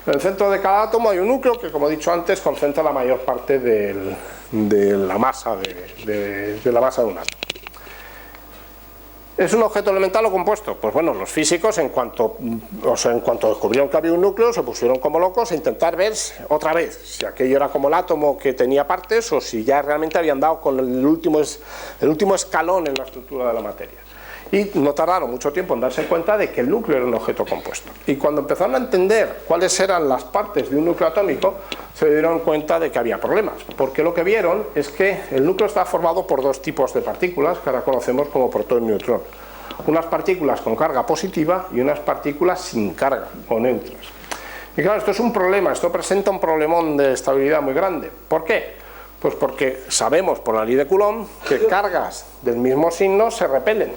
En el centro de cada átomo hay un núcleo que, como he dicho antes, concentra la mayor parte de la masa de la masa de un átomo. ¿Es un objeto elemental o compuesto? Pues bueno, los físicos en cuanto descubrieron que había un núcleo se pusieron como locos a intentar ver otra vez si aquello era como el átomo que tenía partes o si ya realmente habían dado con el último escalón en la estructura de la materia. Y no tardaron mucho tiempo en darse cuenta de que el núcleo era un objeto compuesto. Y cuando empezaron a entender cuáles eran las partes de un núcleo atómico, se dieron cuenta de que había problemas. Porque lo que vieron es que el núcleo está formado por dos tipos de partículas que ahora conocemos como protón y neutrón. Unas partículas con carga positiva y unas partículas sin carga, o neutras. Y claro, esto es un problema, esto presenta un problemón de estabilidad muy grande. ¿Por qué? Pues porque sabemos por la ley de Coulomb que cargas del mismo signo se repelen.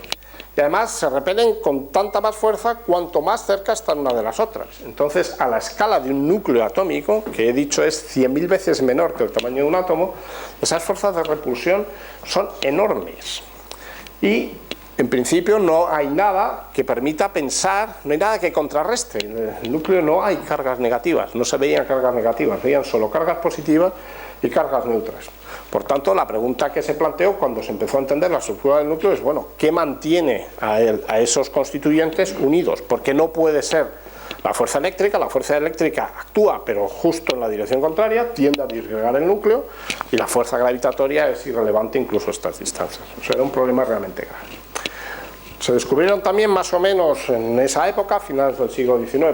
Y además se repelen con tanta más fuerza cuanto más cerca están una de las otras. Entonces, a la escala de un núcleo atómico, que he dicho es 100.000 veces menor que el tamaño de un átomo, esas fuerzas de repulsión son enormes. Y En principio no hay nada que permita pensar, no hay nada que contrarreste. En el núcleo no hay cargas negativas, no se veían cargas negativas, veían solo cargas positivas y cargas neutras. Por tanto, la pregunta que se planteó cuando se empezó a entender la estructura del núcleo es, bueno, ¿qué mantiene a esos constituyentes unidos? Porque no puede ser la fuerza eléctrica actúa, pero justo en la dirección contraria, tiende a disgregar el núcleo, y la fuerza gravitatoria es irrelevante incluso a estas distancias. O sea, era un problema realmente grave. Se descubrieron también más o menos en esa época, finales del siglo XIX,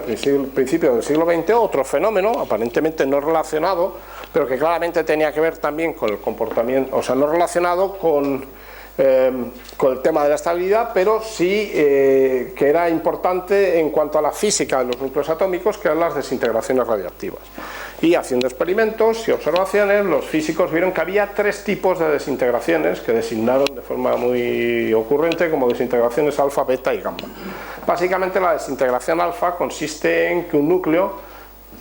principios del siglo XX, otro fenómeno aparentemente no relacionado, pero que claramente tenía que ver también con el comportamiento, o sea, no relacionado con el tema de la estabilidad, pero sí que era importante en cuanto a la física de los núcleos atómicos, que eran las desintegraciones radiactivas. Y haciendo experimentos y observaciones, los físicos vieron que había 3 tipos de desintegraciones que designaron de forma muy ocurrente como desintegraciones alfa, beta y gamma. Básicamente la desintegración alfa consiste en que un núcleo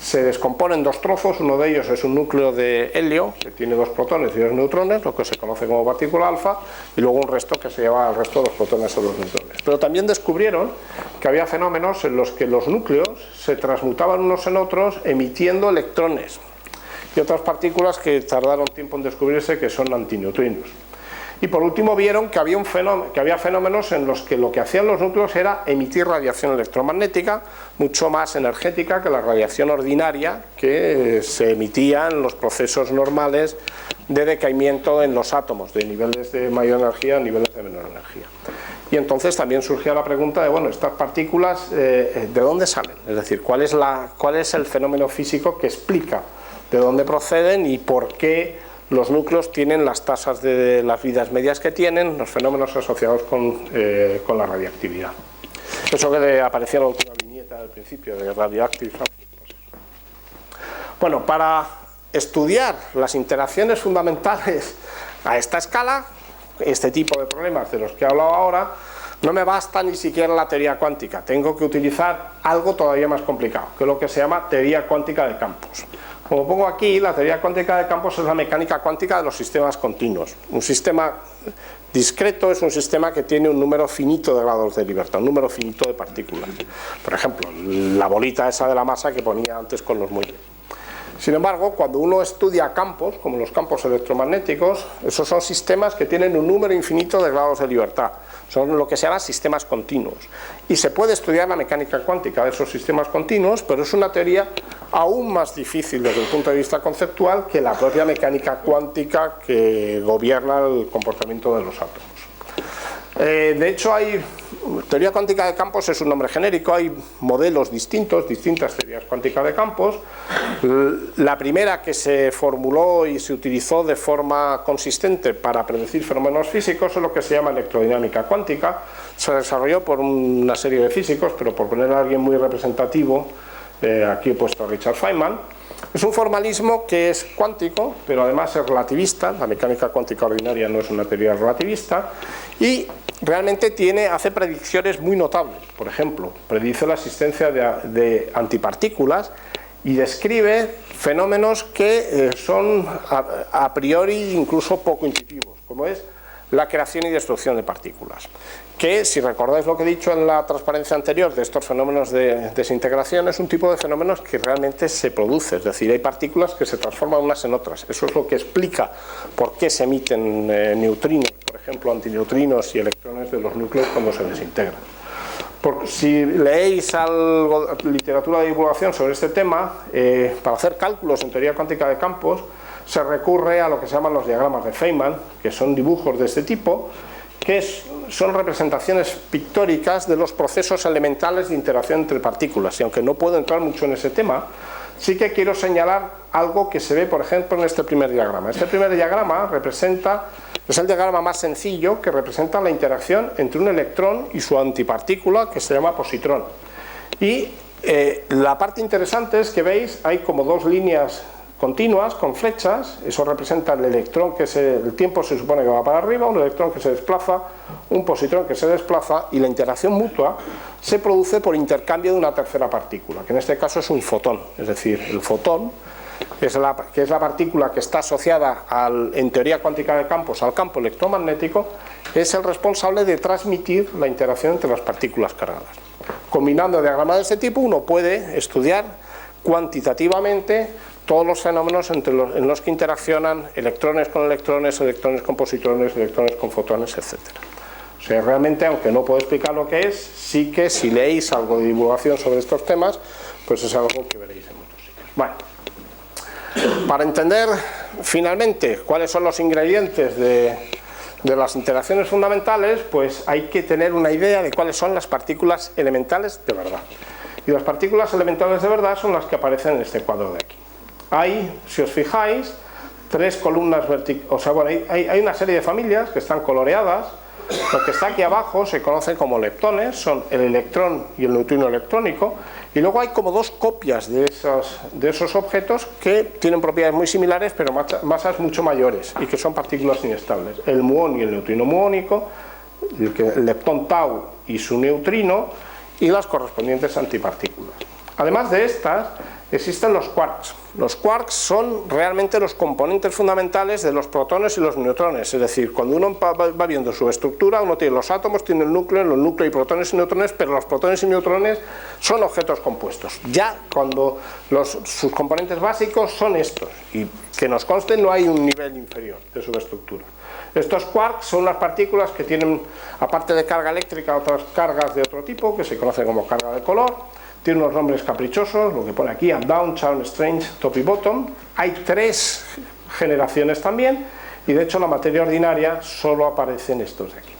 se descompone en 2 trozos, uno de ellos es un núcleo de helio, que tiene 2 protones y 2 neutrones, lo que se conoce como partícula alfa, y luego un resto que se lleva al resto de los protones o los neutrones. Pero también descubrieron que había fenómenos en los que los núcleos se transmutaban unos en otros emitiendo electrones y otras partículas que tardaron tiempo en descubrirse, que son antineutrinos. Y por último vieron que había fenómenos en los que lo que hacían los núcleos era emitir radiación electromagnética mucho más energética que la radiación ordinaria que se emitía en los procesos normales de decaimiento en los átomos, de niveles de mayor energía a niveles de menor energía. Y entonces también surgía la pregunta de, bueno, estas partículas, ¿de dónde salen? Es decir, ¿cuál es el fenómeno físico que explica de dónde proceden y por qué los núcleos tienen las tasas de las vidas medias que tienen, los fenómenos asociados con la radiactividad? Eso que aparecía en la última viñeta del principio, de Radioactive. Bueno, para estudiar las interacciones fundamentales a esta escala, este tipo de problemas de los que he hablado ahora, no me basta ni siquiera la teoría cuántica, tengo que utilizar algo todavía más complicado, que es lo que se llama teoría cuántica de campos. Como pongo aquí, la teoría cuántica de campos es la mecánica cuántica de los sistemas continuos. Un sistema discreto es un sistema que tiene un número finito de grados de libertad, un número finito de partículas. Por ejemplo, la bolita esa de la masa que ponía antes con los muelles. Sin embargo, cuando uno estudia campos, como los campos electromagnéticos, esos son sistemas que tienen un número infinito de grados de libertad. Son lo que se llama sistemas continuos. Y se puede estudiar la mecánica cuántica de esos sistemas continuos, pero es una teoría aún más difícil desde el punto de vista conceptual que la propia mecánica cuántica que gobierna el comportamiento de los átomos. De hecho, teoría cuántica de campos es un nombre genérico, hay modelos distintas teorías cuánticas de campos. La primera que se formuló y se utilizó de forma consistente para predecir fenómenos físicos es lo que se llama electrodinámica cuántica. Se desarrolló por una serie de físicos, pero por poner a alguien muy representativo, aquí he puesto a Richard Feynman. Es un formalismo que es cuántico, pero además es relativista. La mecánica cuántica ordinaria no es una teoría relativista, y realmente hace predicciones muy notables. Por ejemplo, predice la existencia de antipartículas y describe fenómenos que son a priori incluso poco intuitivos, como es la creación y destrucción de partículas, que, si recordáis lo que he dicho en la transparencia anterior de estos fenómenos de desintegración, es un tipo de fenómenos que realmente se produce, es decir, hay partículas que se transforman unas en otras. Eso es lo que explica por qué se emiten neutrinos, por ejemplo, antineutrinos y electrones de los núcleos cuando se desintegran. Si leéis literatura de divulgación sobre este tema, para hacer cálculos en teoría cuántica de campos, se recurre a lo que se llaman los diagramas de Feynman, que son dibujos de este tipo, que son representaciones pictóricas de los procesos elementales de interacción entre partículas. Y aunque no puedo entrar mucho en ese tema, sí que quiero señalar algo que se ve, por ejemplo, en este primer diagrama. Este primer diagrama es el diagrama más sencillo, que representa la interacción entre un electrón y su antipartícula, que se llama positrón. Y la parte interesante es que veis, hay como 2 líneas continuas con flechas. Eso representa el electrón el tiempo se supone que va para arriba, un electrón que se desplaza, un positrón que se desplaza, y la interacción mutua se produce por intercambio de una tercera partícula, que en este caso es un fotón. Es decir, el fotón, que es la partícula que está asociada en teoría cuántica de campos al campo electromagnético, es el responsable de transmitir la interacción entre las partículas cargadas. Combinando diagramas de este tipo, uno puede estudiar cuantitativamente todos los fenómenos en los que interaccionan electrones con electrones, electrones con positrones, electrones con fotones, etc. O sea, realmente, aunque no puedo explicar lo que es, sí que si leéis algo de divulgación sobre estos temas, pues es algo que veréis en muchos sitios. Bueno, para entender finalmente cuáles son los ingredientes de las interacciones fundamentales, pues hay que tener una idea de cuáles son las partículas elementales de verdad. Y las partículas elementales de verdad son las que aparecen en este cuadro de aquí. Hay, si os fijáis, tres columnas verticales, o sea, bueno, hay una serie de familias que están coloreadas. Lo que está aquí abajo se conoce como leptones, son el electrón y el neutrino electrónico, y luego hay como dos copias de esos objetos que tienen propiedades muy similares pero masas mucho mayores y que son partículas inestables, el muón y el neutrino muónico, el leptón tau y su neutrino y las correspondientes antipartículas. Además de estas, existen los quarks. Los quarks son realmente los componentes fundamentales de los protones y los neutrones, es decir, cuando uno va viendo su estructura, uno tiene los átomos, tiene el núcleo, los núcleos y protones y neutrones, pero los protones y neutrones son objetos compuestos. Ya cuando sus componentes básicos son estos, y que nos conste no hay un nivel inferior de subestructura. Estos quarks son las partículas que tienen, aparte de carga eléctrica, otras cargas de otro tipo, que se conocen como carga de color. Tiene unos nombres caprichosos, lo que pone aquí, up, down, charm, strange, top y bottom. Hay 3 generaciones también, y de hecho la materia ordinaria solo aparecen estos de aquí.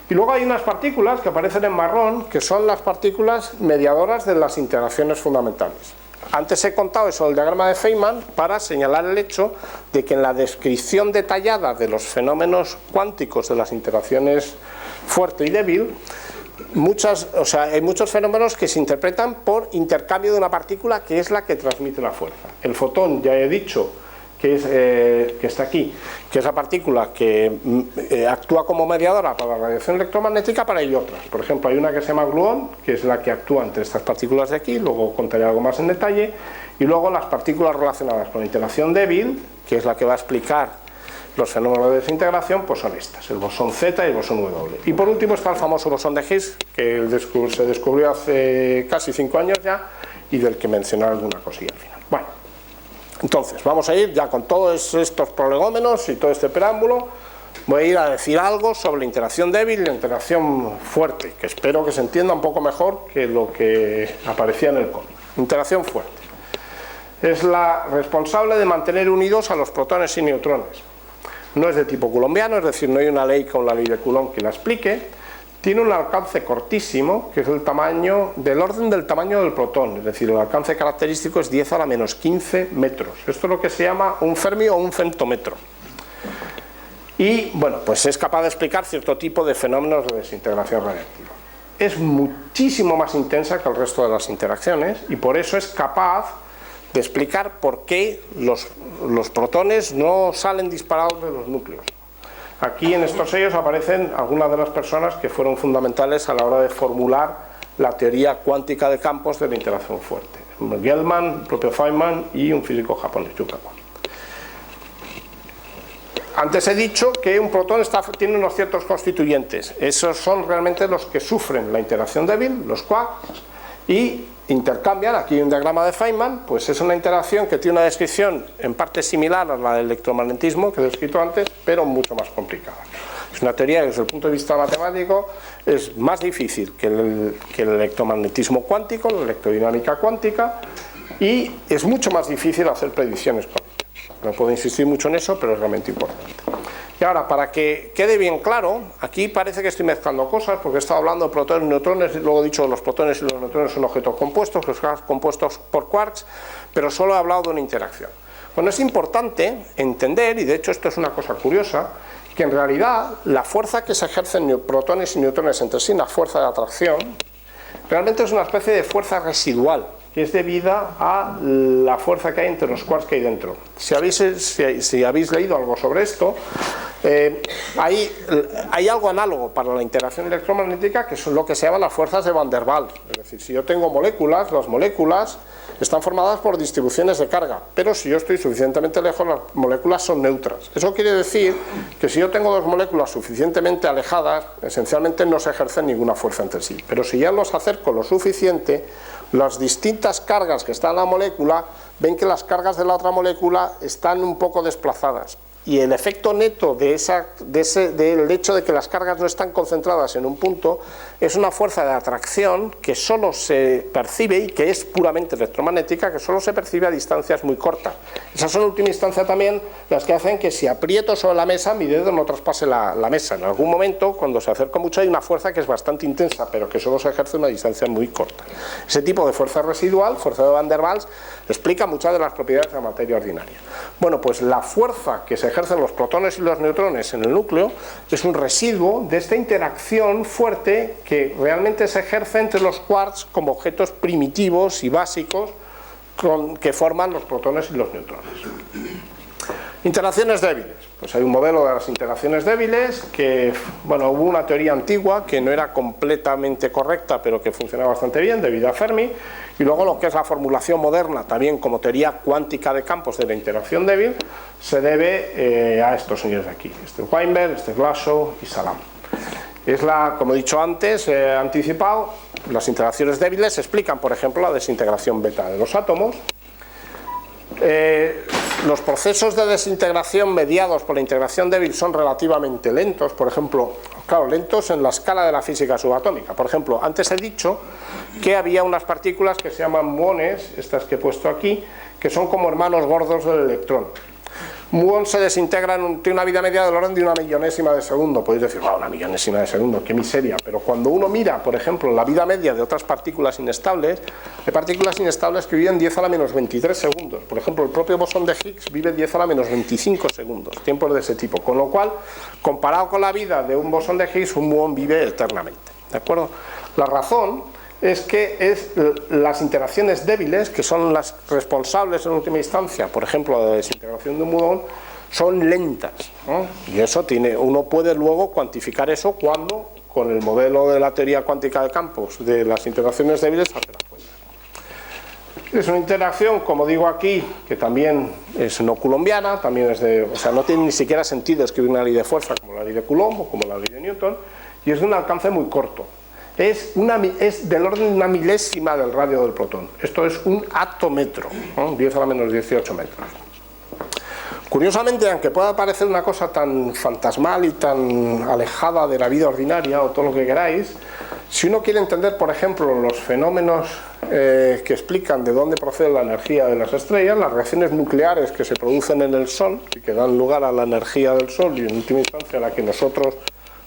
Y luego hay unas partículas que aparecen en marrón, que son las partículas mediadoras de las interacciones fundamentales. Antes he contado eso del diagrama de Feynman para señalar el hecho de que en la descripción detallada de los fenómenos cuánticos de las interacciones fuerte y débil, hay muchos fenómenos que se interpretan por intercambio de una partícula que es la que transmite la fuerza. El fotón, ya he dicho, que está aquí, que es la partícula que actúa como mediadora para la radiación electromagnética, para hay otras. Por ejemplo, hay una que se llama gluón, que es la que actúa entre estas partículas de aquí, luego contaré algo más en detalle, y luego las partículas relacionadas con la interacción débil, que es la que va a explicar los fenómenos de desintegración, pues son estas, el bosón Z y el bosón W. Y por último está el famoso bosón de Higgs, que se descubrió hace casi 5 años ya, y del que mencioné alguna cosilla al final. Bueno, entonces vamos a ir ya con todos estos prolegómenos y todo este preámbulo. Voy a ir a decir algo sobre la interacción débil y la interacción fuerte, que espero que se entienda un poco mejor que lo que aparecía en el cómic. Interacción fuerte es la responsable de mantener unidos a los protones y neutrones. No es de tipo coulombiano, es decir, no hay una ley con la ley de Coulomb que la explique. Tiene un alcance cortísimo, que es del orden del tamaño del protón, es decir, el alcance característico es 10 a la menos 15 metros. Esto es lo que se llama un fermi o un femtómetro. Y, bueno, pues es capaz de explicar cierto tipo de fenómenos de desintegración radiactiva. Es muchísimo más intensa que el resto de las interacciones y por eso es capaz de explicar por qué los protones no salen disparados de los núcleos. Aquí en estos sellos aparecen algunas de las personas que fueron fundamentales a la hora de formular la teoría cuántica de campos de la interacción fuerte. Gell-Mann, el propio Feynman y un físico japonés, Yuka Kono. Antes he dicho que un protón tiene unos ciertos constituyentes. Esos son realmente los que sufren la interacción débil, los quarks, y intercambian. Aquí hay un diagrama de Feynman, pues es una interacción que tiene una descripción en parte similar a la del electromagnetismo que he descrito antes, pero mucho más complicada. Es una teoría que desde el punto de vista matemático es más difícil que el electromagnetismo cuántico, la electrodinámica cuántica, y es mucho más difícil hacer predicciones con ella. No puedo insistir mucho en eso, pero es realmente importante. Y ahora, para que quede bien claro, aquí parece que estoy mezclando cosas, porque he estado hablando de protones y neutrones, y luego he dicho que los protones y los neutrones son objetos compuestos, que están compuestos por quarks, pero solo he hablado de una interacción. Bueno, es importante entender, y de hecho esto es una cosa curiosa, que en realidad la fuerza que se ejercen protones y neutrones entre sí, la fuerza de atracción, realmente es una especie de fuerza residual que es debida a la fuerza que hay entre los quarks que hay dentro. Si habéis leído algo sobre esto, hay algo análogo para la interacción electromagnética, que son lo que se llaman las fuerzas de Van der Waals. Es decir, si yo tengo moléculas, las moléculas están formadas por distribuciones de carga, pero si yo estoy suficientemente lejos, las moléculas son neutras. Eso quiere decir que si yo tengo dos moléculas suficientemente alejadas, esencialmente no se ejerce ninguna fuerza entre sí. Pero si ya los acerco lo suficiente, las distintas cargas que están en la molécula, ven que las cargas de la otra molécula están un poco desplazadas. Y el efecto neto del hecho de que las cargas no están concentradas en un punto es una fuerza de atracción que solo se percibe, y que es puramente electromagnética, que solo se percibe a distancias muy cortas. Esas son en última instancia también las que hacen que si aprieto sobre la mesa, mi dedo no traspase la mesa. En algún momento, cuando se acerca mucho, hay una fuerza que es bastante intensa, pero que solo se ejerce a una distancia muy corta. Ese tipo de fuerza residual, fuerza de Van der Waals, explica muchas de las propiedades de la materia ordinaria. Bueno, pues la fuerza que se ejercen los protones y los neutrones en el núcleo es un residuo de esta interacción fuerte que realmente se ejerce entre los quarks como objetos primitivos y básicos que forman los protones y los neutrones. Interacciones débiles. Pues hay un modelo de las interacciones débiles que, bueno, hubo una teoría antigua que no era completamente correcta, pero que funcionaba bastante bien, debido a Fermi, y luego lo que es la formulación moderna, también como teoría cuántica de campos de la interacción débil, se debe a estos señores de aquí, este es Weinberg, este es Glashow y Salam. Como he dicho antes, anticipado, las interacciones débiles explican, por ejemplo, la desintegración beta de los átomos. Los procesos de desintegración mediados por la integración débil son relativamente lentos, por ejemplo, claro, lentos en la escala de la física subatómica. Por ejemplo, antes he dicho que había unas partículas que se llaman muones, estas que he puesto aquí, que son como hermanos gordos del electrón. Muón se desintegra, tiene una vida media del orden de 1 millonésima de segundo. Podéis decir, wow, 1 millonésima de segundo, qué miseria. Pero cuando uno mira, por ejemplo, la vida media de otras partículas inestables, hay partículas inestables que viven 10 a la menos 23 segundos. Por ejemplo, el propio bosón de Higgs vive 10 a la menos 25 segundos, tiempos de ese tipo. Con lo cual, comparado con la vida de un bosón de Higgs, un muón vive eternamente. ¿De acuerdo? La razón es que las interacciones débiles, que son las responsables en última instancia, por ejemplo, de la desintegración de un muón, son lentas, ¿no? Y eso uno puede luego cuantificar eso cuando, con el modelo de la teoría cuántica de campos de las interacciones débiles, hace las cuentas. Es una interacción, como digo aquí, que también es no coulombiana, también o sea, no tiene ni siquiera sentido escribir una ley de fuerza como la ley de Coulomb o como la ley de Newton, y es de un alcance muy corto. Es del orden de 1 milésima del radio del protón. Esto es un atómetro, ¿no? 10 a la menos 18 metros. Curiosamente, aunque pueda parecer una cosa tan fantasmal y tan alejada de la vida ordinaria o todo lo que queráis, si uno quiere entender, por ejemplo, los fenómenos que explican de dónde procede la energía de las estrellas, las reacciones nucleares que se producen en el Sol y que dan lugar a la energía del Sol y en última instancia a la que nosotros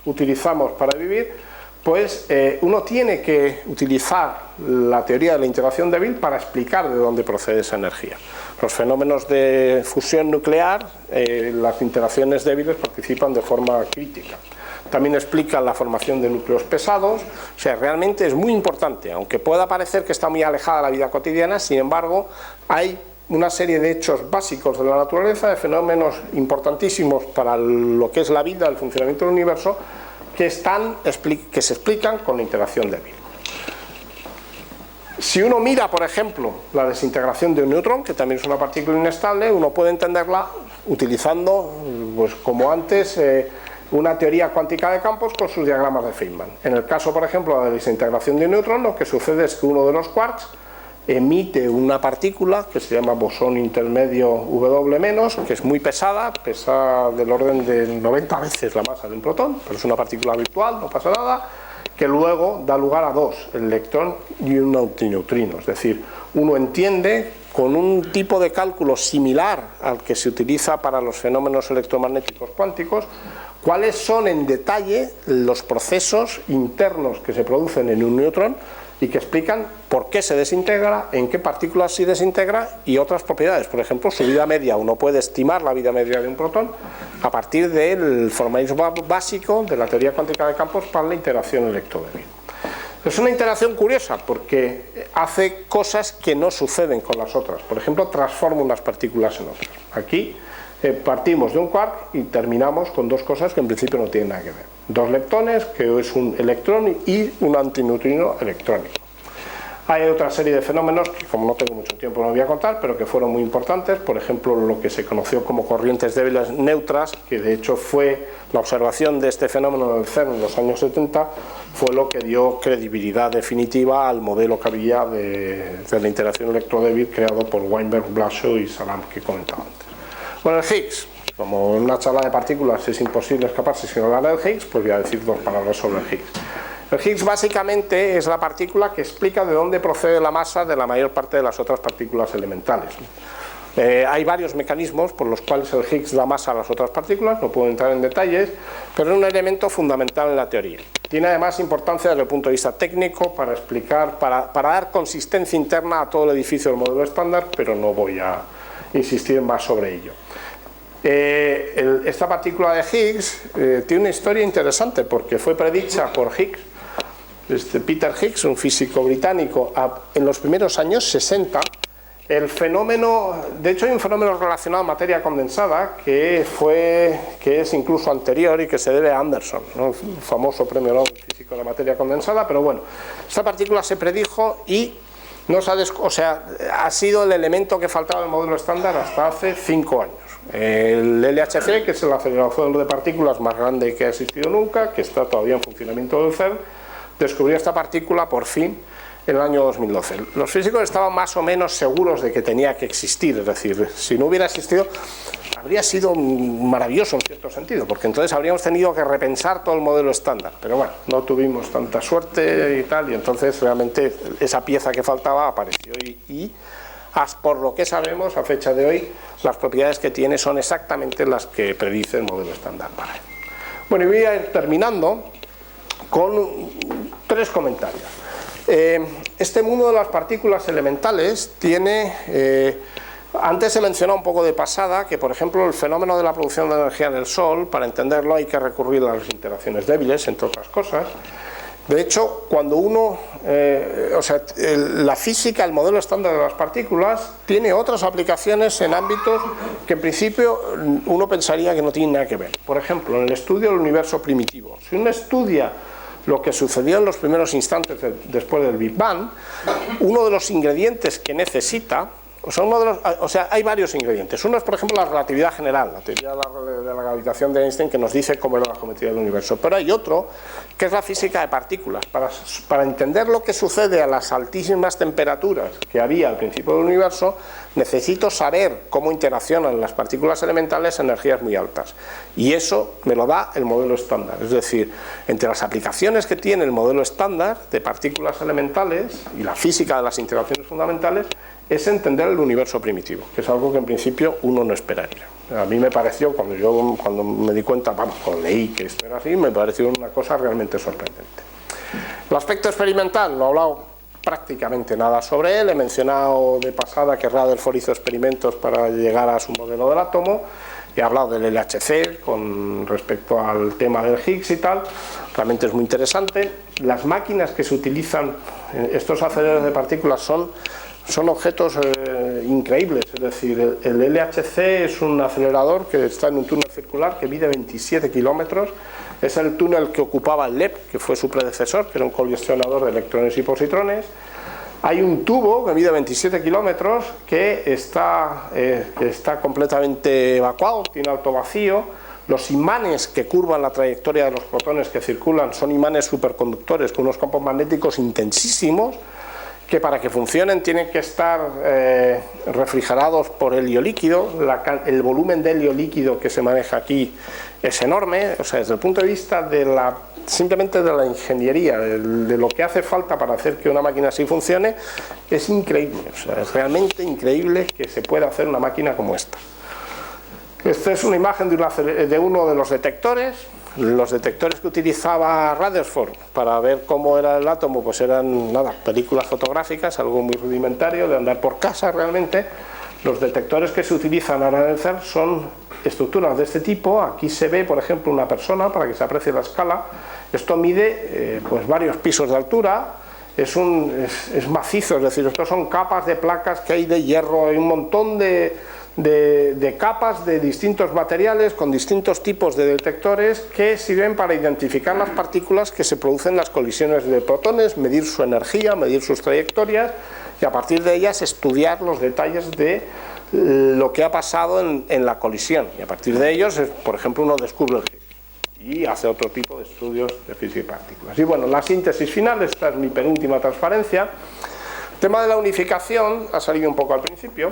utilizamos para vivir, pues uno tiene que utilizar la teoría de la interacción débil para explicar de dónde procede esa energía. Los fenómenos de fusión nuclear, las interacciones débiles participan de forma crítica. También explican la formación de núcleos pesados, o sea, realmente es muy importante, aunque pueda parecer que está muy alejada de la vida cotidiana, sin embargo, hay una serie de hechos básicos de la naturaleza, de fenómenos importantísimos para lo que es la vida, el funcionamiento del universo, que se explican con la interacción débil. Si uno mira, por ejemplo, la desintegración de un neutrón, que también es una partícula inestable, uno puede entenderla utilizando, pues como antes, una teoría cuántica de campos con sus diagramas de Feynman. En el caso, por ejemplo, de la desintegración de un neutrón, lo que sucede es que uno de los quarks emite una partícula que se llama bosón intermedio W-, que es muy pesada, pesa del orden de 90 veces la masa de un protón, pero es una partícula virtual, no pasa nada, que luego da lugar a dos, el electrón y un antineutrino. Es decir, uno entiende con un tipo de cálculo similar al que se utiliza para los fenómenos electromagnéticos cuánticos, cuáles son en detalle los procesos internos que se producen en un neutrón y que explican por qué se desintegra, en qué partículas se desintegra y otras propiedades. Por ejemplo, su vida media. Uno puede estimar la vida media de un protón a partir del formalismo básico de la teoría cuántica de campos para la interacción electrodébil. Es una interacción curiosa porque hace cosas que no suceden con las otras. Por ejemplo, transforma unas partículas en otras. Aquí partimos de un quark y terminamos con dos cosas que en principio no tienen nada que ver. Dos leptones, que es un electrón y un antineutrino electrónico. Hay otra serie de fenómenos que, como no tengo mucho tiempo, no voy a contar, pero que fueron muy importantes. Por ejemplo, lo que se conoció como corrientes débiles neutras, que de hecho fue la observación de este fenómeno del CERN en los años 70, fue lo que dio credibilidad definitiva al modelo que había de la interacción electrodébil creado por Weinberg, Blasio y Salam, que comentaba antes. Bueno, el Higgs, como en una charla de partículas es imposible escaparse sin hablar del Higgs, pues voy a decir dos palabras sobre el Higgs. El Higgs básicamente es la partícula que explica de dónde procede la masa de la mayor parte de las otras partículas elementales. Hay varios mecanismos por los cuales el Higgs da masa a las otras partículas, no puedo entrar en detalles, pero es un elemento fundamental en la teoría. Tiene además importancia desde el punto de vista técnico para explicar, para dar consistencia interna a todo el edificio del modelo estándar, pero no voy a insistir más sobre ello. Esta partícula de Higgs tiene una historia interesante porque fue predicha por Higgs, Peter Higgs, un físico británico, en los primeros años 60. El fenómeno, de hecho hay un fenómeno relacionado a materia condensada que es incluso anterior y que se debe a Anderson, ¿no? Un famoso premio Nobel físico de la materia condensada, pero bueno, esta partícula se predijo y ha sido el elemento que faltaba en el modelo estándar hasta hace 5 años. El LHC, que es el acelerador de partículas más grande que ha existido nunca, que está todavía en funcionamiento del CERN, descubrió esta partícula por fin en el año 2012. Los físicos estaban más o menos seguros de que tenía que existir, es decir, si no hubiera existido habría sido maravilloso en cierto sentido, porque entonces habríamos tenido que repensar todo el modelo estándar, pero bueno, no tuvimos tanta suerte y tal, y entonces realmente esa pieza que faltaba apareció y por lo que sabemos a fecha de hoy, las propiedades que tiene son exactamente las que predice el modelo estándar para él. Bueno, y voy a ir terminando con 3 comentarios. Este mundo de las partículas elementales tiene, antes he mencionado un poco de pasada que por ejemplo el fenómeno de la producción de energía en el Sol, para entenderlo hay que recurrir a las interacciones débiles, entre otras cosas. De hecho, cuando uno, la física, el modelo estándar de las partículas tiene otras aplicaciones en ámbitos que en principio uno pensaría que no tienen nada que ver. Por ejemplo, en el estudio del universo primitivo. Si uno estudia lo que sucedió en los primeros instantes después del Big Bang, uno de los ingredientes que necesita, hay varios ingredientes. Uno es, por ejemplo, la relatividad general, la teoría de la gravitación de Einstein, que nos dice cómo era la geometría del universo. Pero hay otro, que es la física de partículas. Para entender lo que sucede a las altísimas temperaturas que había al principio del universo, necesito saber cómo interaccionan las partículas elementales a energías muy altas. Y eso me lo da el modelo estándar. Es decir, entre las aplicaciones que tiene el modelo estándar de partículas elementales y la física de las interacciones fundamentales, es entender el universo primitivo, que es algo que en principio uno no esperaría. A mí me pareció, cuando me di cuenta, cuando leí que esto era así, me pareció una cosa realmente sorprendente. El aspecto experimental, no he hablado prácticamente nada sobre él, he mencionado de pasada que Rutherford hizo experimentos para llegar a su modelo del átomo, he hablado del LHC con respecto al tema del Higgs y tal, realmente es muy interesante. Las máquinas que se utilizan, estos aceleradores de partículas son objetos increíbles, es decir, el LHC es un acelerador que está en un túnel circular que mide 27 kilómetros, es el túnel que ocupaba el LEP, que fue su predecesor, que era un colisionador de electrones y positrones. Hay un tubo que mide 27 kilómetros que está completamente evacuado, tiene alto vacío. Los imanes que curvan la trayectoria de los protones que circulan son imanes superconductores con unos campos magnéticos intensísimos, que para que funcionen tienen que estar refrigerados por helio líquido. El volumen de helio líquido que se maneja aquí es enorme, desde el punto de vista simplemente de la ingeniería, de lo que hace falta para hacer que una máquina así funcione, es increíble, es realmente increíble que se pueda hacer una máquina como esta. Esta es una imagen de uno de los detectores. Los detectores que utilizaba Rutherford para ver cómo era el átomo, pues eran películas fotográficas, algo muy rudimentario, de andar por casa realmente. Los detectores que se utilizan ahora en el CERN son estructuras de este tipo. Aquí se ve, por ejemplo, una persona, para que se aprecie la escala. Esto mide pues varios pisos de altura, es macizo, es decir, estos son capas de placas que hay de hierro, hay un montón de capas de distintos materiales con distintos tipos de detectores que sirven para identificar las partículas que se producen en las colisiones de protones, medir su energía, medir sus trayectorias y a partir de ellas estudiar los detalles de lo que ha pasado en la colisión, y a partir de ellos, por ejemplo, uno descubre el Higgs y hace otro tipo de estudios de física y partículas. Y bueno, la síntesis final, esta es mi penúltima transparencia. El tema de la unificación ha salido un poco al principio,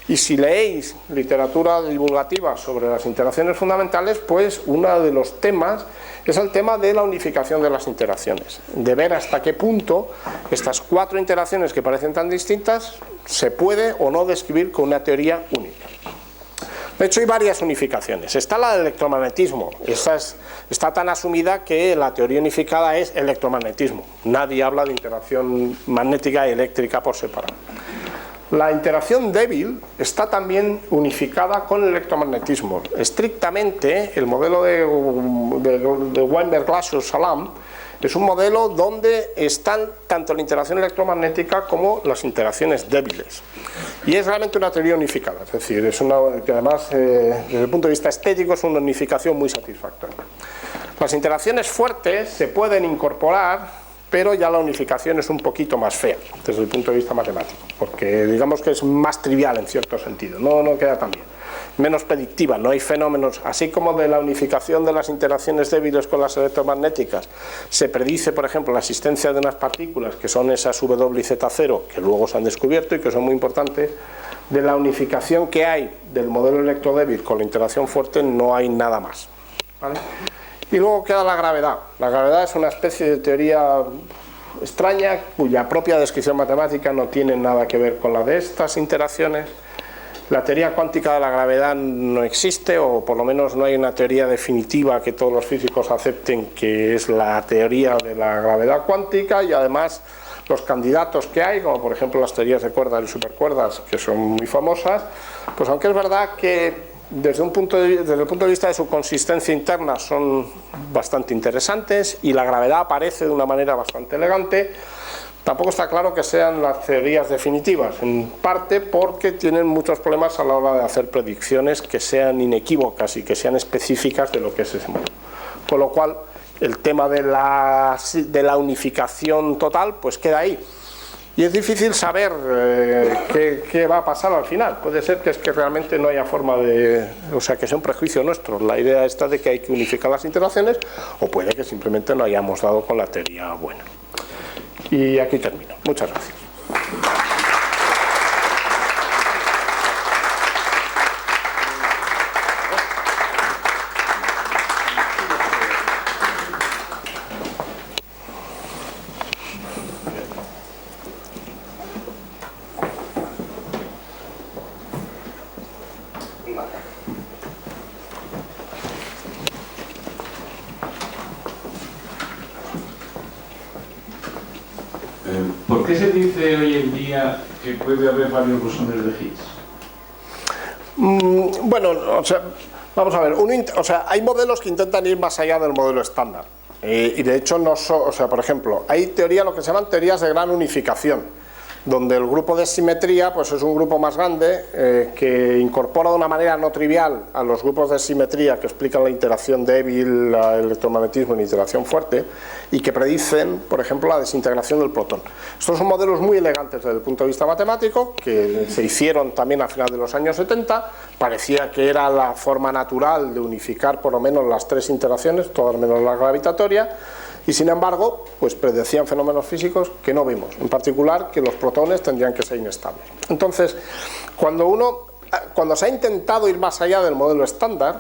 y si leéis literatura divulgativa sobre las interacciones fundamentales, pues uno de los temas es el tema de la unificación de las interacciones, de ver hasta qué punto estas cuatro interacciones que parecen tan distintas se puede o no describir con una teoría única. De hecho, hay varias unificaciones. Está la del electromagnetismo. Está tan asumida que la teoría unificada es electromagnetismo. Nadie habla de interacción magnética y eléctrica por separado. La interacción débil está también unificada con el electromagnetismo. Estrictamente, el modelo de Weinberg-Glashow-Salam es un modelo donde están tanto la interacción electromagnética como las interacciones débiles. Y es realmente una teoría unificada, es decir, es una que además, desde el punto de vista estético, es una unificación muy satisfactoria. Las interacciones fuertes se pueden incorporar, pero ya la unificación es un poquito más fea desde el punto de vista matemático, porque digamos que es más trivial en cierto sentido, no queda tan bien, menos predictiva, no hay fenómenos, así como de la unificación de las interacciones débiles con las electromagnéticas, se predice, por ejemplo, la existencia de unas partículas que son esas W y Z0, que luego se han descubierto y que son muy importantes. De la unificación que hay del modelo electrodébil con la interacción fuerte no hay nada más, ¿vale? Y luego queda la gravedad. La gravedad es una especie de teoría extraña cuya propia descripción matemática no tiene nada que ver con la de estas interacciones. La teoría cuántica de la gravedad no existe, o por lo menos no hay una teoría definitiva que todos los físicos acepten que es la teoría de la gravedad cuántica, y además los candidatos que hay, como por ejemplo las teorías de cuerdas y supercuerdas, que son muy famosas, pues aunque es verdad que desde el punto de vista de su consistencia interna son bastante interesantes y la gravedad aparece de una manera bastante elegante, tampoco está claro que sean las teorías definitivas, en parte porque tienen muchos problemas a la hora de hacer predicciones que sean inequívocas y que sean específicas de lo que es ese modelo. Con lo cual, el tema de la unificación total pues queda ahí. Y es difícil saber qué va a pasar al final. Puede ser que realmente no haya forma de... O sea, que sea un prejuicio nuestro. La idea está de que hay que unificar las interacciones, o puede que simplemente no hayamos dado con la teoría buena. Y aquí termino. Muchas gracias. ¿Por qué se dice hoy en día que puede haber varios bosones de Higgs? Bueno, o sea, vamos a ver, hay modelos que intentan ir más allá del modelo estándar. Y de hecho, por ejemplo, hay lo que se llaman teorías de gran unificación, donde el grupo de simetría pues es un grupo más grande que incorpora de una manera no trivial a los grupos de simetría que explican la interacción débil, el electromagnetismo y la interacción fuerte, y que predicen, por ejemplo, la desintegración del protón. Estos son modelos muy elegantes desde el punto de vista matemático, que se hicieron también a finales de los años 70, parecía que era la forma natural de unificar por lo menos las tres interacciones, todas menos la gravitatoria, y sin embargo, pues predecían fenómenos físicos que no vimos, en particular que los protones tendrían que ser inestables. Entonces, cuando se ha intentado ir más allá del modelo estándar,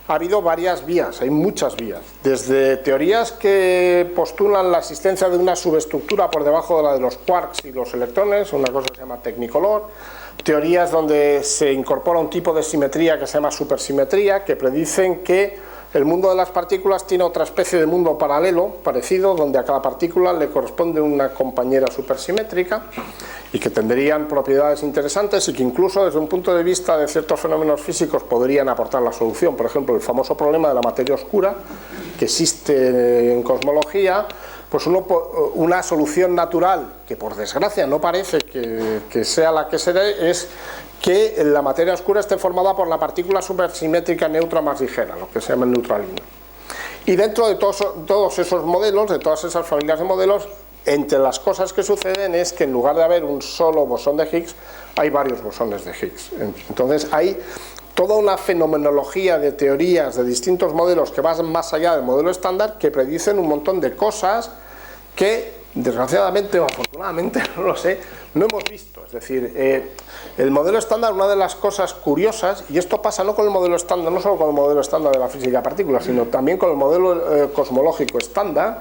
ha habido varias vías, hay muchas vías, desde teorías que postulan la existencia de una subestructura por debajo de la de los quarks y los electrones, una cosa que se llama Technicolor, teorías donde se incorpora un tipo de simetría que se llama supersimetría, que predicen que el mundo de las partículas tiene otra especie de mundo paralelo, parecido, donde a cada partícula le corresponde una compañera supersimétrica y que tendrían propiedades interesantes y que incluso desde un punto de vista de ciertos fenómenos físicos podrían aportar la solución. Por ejemplo, el famoso problema de la materia oscura que existe en cosmología, pues una solución natural, que por desgracia no parece que sea la que se dé, es que la materia oscura esté formada por la partícula supersimétrica neutra más ligera, lo que se llama el neutralino. Y dentro de todos esos modelos, de todas esas familias de modelos, entre las cosas que suceden es que en lugar de haber un solo bosón de Higgs, hay varios bosones de Higgs. Entonces hay toda una fenomenología de teorías de distintos modelos que van más allá del modelo estándar, que predicen un montón de cosas que, desgraciadamente o afortunadamente, no lo sé, no hemos visto. Es decir, el modelo estándar, una de las cosas curiosas, y esto pasa no con el modelo estándar, no solo con el modelo estándar de la física de partículas, sino también con el modelo cosmológico estándar,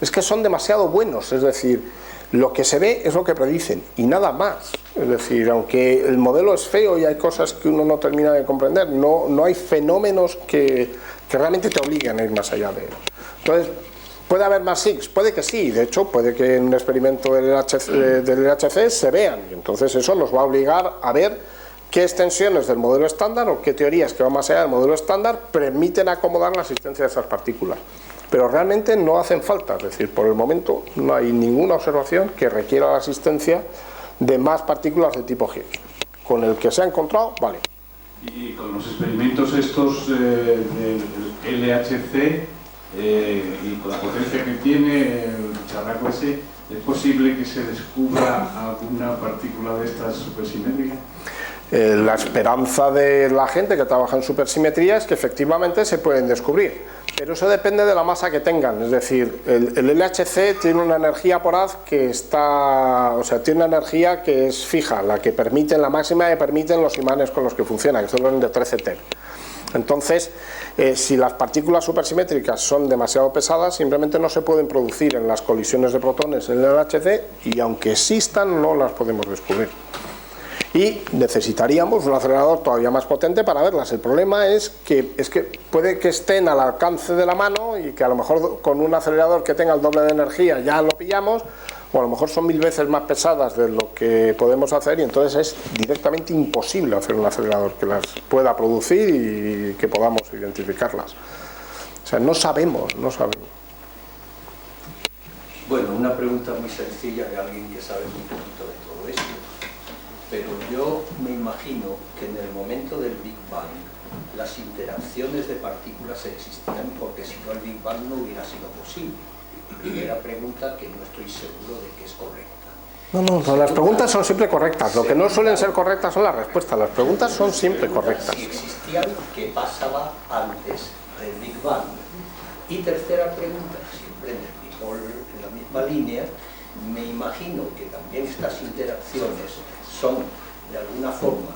es que son demasiado buenos. Es decir, lo que se ve es lo que predicen y nada más. Es decir, aunque el modelo es feo y hay cosas que uno no termina de comprender, no hay fenómenos que realmente te obliguen a ir más allá de él. Entonces, ¿puede haber más Higgs? Puede que sí. De hecho, puede que en un experimento del LHC se vean, y entonces eso nos va a obligar a ver qué extensiones del modelo estándar o qué teorías que van más allá del modelo estándar permiten acomodar la existencia de esas partículas. Pero realmente no hacen falta. Es decir, por el momento no hay ninguna observación que requiera la existencia de más partículas de tipo Higgs. Con el que se ha encontrado, vale. Y con los experimentos estos del LHC y con la potencia que tiene el charraco ese, ¿es posible que se descubra alguna partícula de estas supersimétricas? La esperanza de la gente que trabaja en supersimetría es que efectivamente se pueden descubrir, pero eso depende de la masa que tengan. Es decir, el LHC tiene una energía por haz que tiene una energía que es fija, la que permite, la máxima que permiten los imanes con los que funciona, que son de 13 TeV. Entonces, si las partículas supersimétricas son demasiado pesadas, simplemente no se pueden producir en las colisiones de protones en el LHC, y aunque existan, no las podemos descubrir. Y necesitaríamos un acelerador todavía más potente para verlas. El problema es que puede que estén al alcance de la mano y que a lo mejor con un acelerador que tenga el doble de energía ya lo pillamos, o a lo mejor son 1000 veces más pesadas de lo que podemos hacer, y entonces es directamente imposible hacer un acelerador que las pueda producir y que podamos identificarlas. O sea, no sabemos. Bueno, una pregunta muy sencilla de alguien que sabe muy poquito de todo esto. Pero yo me imagino que en el momento del Big Bang las interacciones de partículas existían, porque si no el Big Bang no hubiera sido posible. Primera pregunta que no estoy seguro de que es correcta. No, las preguntas son siempre correctas. Lo que no suelen ser correctas son las respuestas. Las preguntas son siempre correctas. Si existían, ¿qué pasaba antes del Big Bang? Y tercera pregunta, siempre en la misma línea, me imagino que también estas interacciones son de alguna forma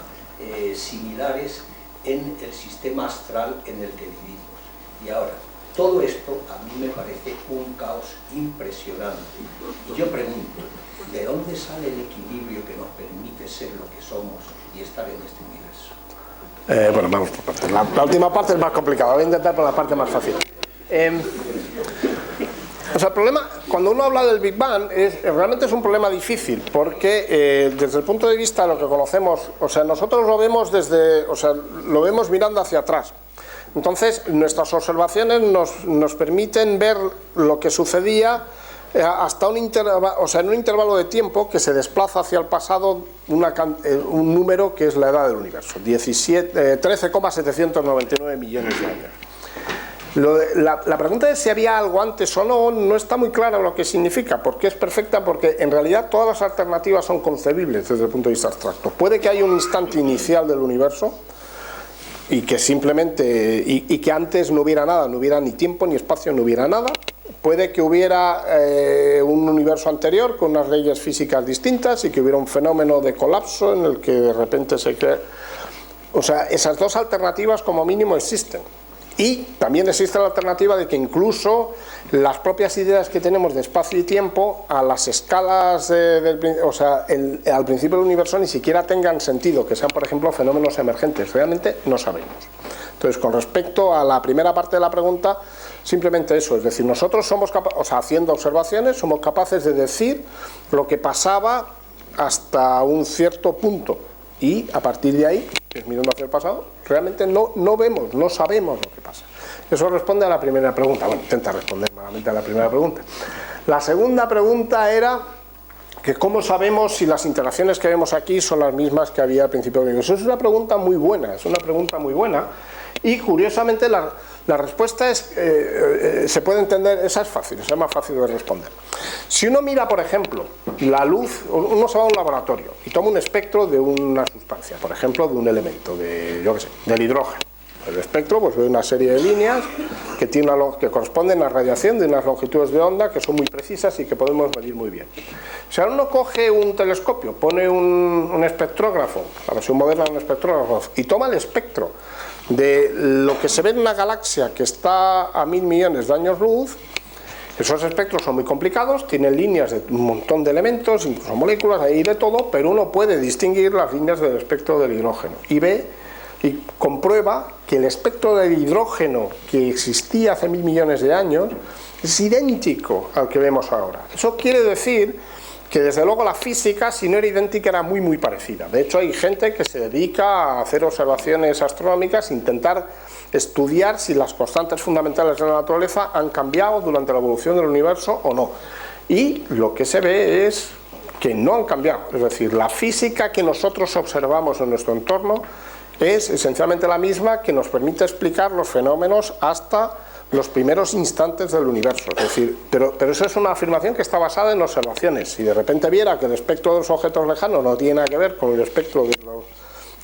similares en el sistema astral en el que vivimos. Y ahora, todo esto a mí me parece un caos impresionante. Y yo pregunto, ¿de dónde sale el equilibrio que nos permite ser lo que somos y estar en este universo? Bueno, vamos por partes. La última parte es más complicada. Voy a intentar por la parte más fácil. El problema, cuando uno habla del Big Bang, realmente es un problema difícil, porque desde el punto de vista de lo que conocemos, nosotros lo vemos lo vemos mirando hacia atrás. Entonces, nuestras observaciones nos permiten ver lo que sucedía hasta un intervalo de tiempo que se desplaza hacia el pasado un número que es la edad del universo, 13,799 millones de años. La pregunta de si había algo antes o no está muy clara lo que significa, porque es perfecta, porque en realidad todas las alternativas son concebibles desde el punto de vista abstracto. Puede que haya un instante inicial del universo y que simplemente y que antes no hubiera nada, no hubiera ni tiempo ni espacio, no hubiera nada. Puede que hubiera un universo anterior con unas leyes físicas distintas y que hubiera un fenómeno de colapso en el que de repente se crea. Esas dos alternativas como mínimo existen. Y también existe la alternativa de que incluso las propias ideas que tenemos de espacio y tiempo a las escalas al principio del universo ni siquiera tengan sentido, que sean por ejemplo fenómenos emergentes. Realmente no sabemos. Entonces, con respecto a la primera parte de la pregunta, simplemente eso, es decir, nosotros somos capaces, o sea, haciendo observaciones, somos capaces de decir lo que pasaba hasta un cierto punto, y a partir de ahí, que es mirando hacia el pasado, realmente no vemos, no sabemos lo que pasa. Eso responde a la primera pregunta. Bueno, intenta responder malamente a la primera pregunta. La segunda pregunta era que cómo sabemos si las interacciones que vemos aquí son las mismas que había al principio del universo. Es una pregunta muy buena, y curiosamente la respuesta es, se puede entender, esa es fácil, esa es más fácil de responder. Si uno mira, por ejemplo, la luz, uno se va a un laboratorio y toma un espectro de una sustancia, por ejemplo, de un elemento, del hidrógeno. El espectro pues ve una serie de líneas que corresponden a radiación de unas longitudes de onda que son muy precisas y que podemos medir muy bien. Si ahora uno coge un telescopio, pone un espectrógrafo, la versión moderna de un espectrógrafo, y toma el espectro de lo que se ve en una galaxia que está a 1000 millones de años luz, esos espectros son muy complicados, tienen líneas de un montón de elementos, incluso moléculas, ahí de todo, pero uno puede distinguir las líneas del espectro del hidrógeno y ve y comprueba que el espectro del hidrógeno que existía hace 1000 millones de años es idéntico al que vemos ahora. Eso quiere decir que desde luego la física, si no era idéntica, era muy muy parecida. De hecho, hay gente que se dedica a hacer observaciones astronómicas, intentar estudiar si las constantes fundamentales de la naturaleza han cambiado durante la evolución del universo o no. Y lo que se ve es que no han cambiado. Es decir, la física que nosotros observamos en nuestro entorno es esencialmente la misma que nos permite explicar los fenómenos hasta los primeros instantes del universo. Es decir, pero eso es una afirmación que está basada en observaciones. Si de repente viera que el espectro de los objetos lejanos no tiene nada que ver con el espectro de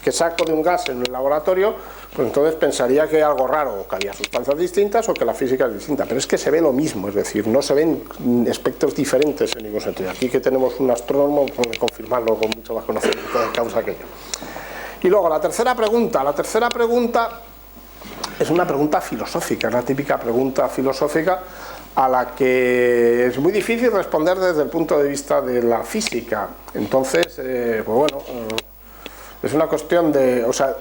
que saco de un gas en el laboratorio, pues entonces pensaría que hay algo raro, o que había sustancias distintas o que la física es distinta. Pero es que se ve lo mismo, es decir, no se ven espectros diferentes en ningún sentido. Aquí que tenemos un astrónomo puede confirmarlo con mucho más conocimiento de causa que yo. Y luego la tercera pregunta es una pregunta filosófica, es la típica pregunta filosófica a la que es muy difícil responder desde el punto de vista de la física. Entonces, pues bueno, es una cuestión de... O sea,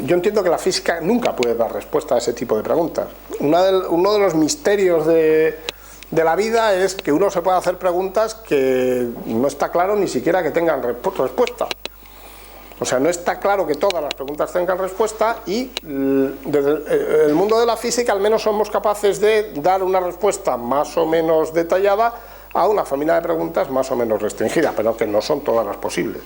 yo entiendo que la física nunca puede dar respuesta a ese tipo de preguntas. Uno de los misterios de la vida es que uno se puede hacer preguntas que no está claro ni siquiera que tengan respuesta. O sea, no está claro que todas las preguntas tengan respuesta y desde el mundo de la física al menos somos capaces de dar una respuesta más o menos detallada a una familia de preguntas más o menos restringida, pero que no son todas las posibles.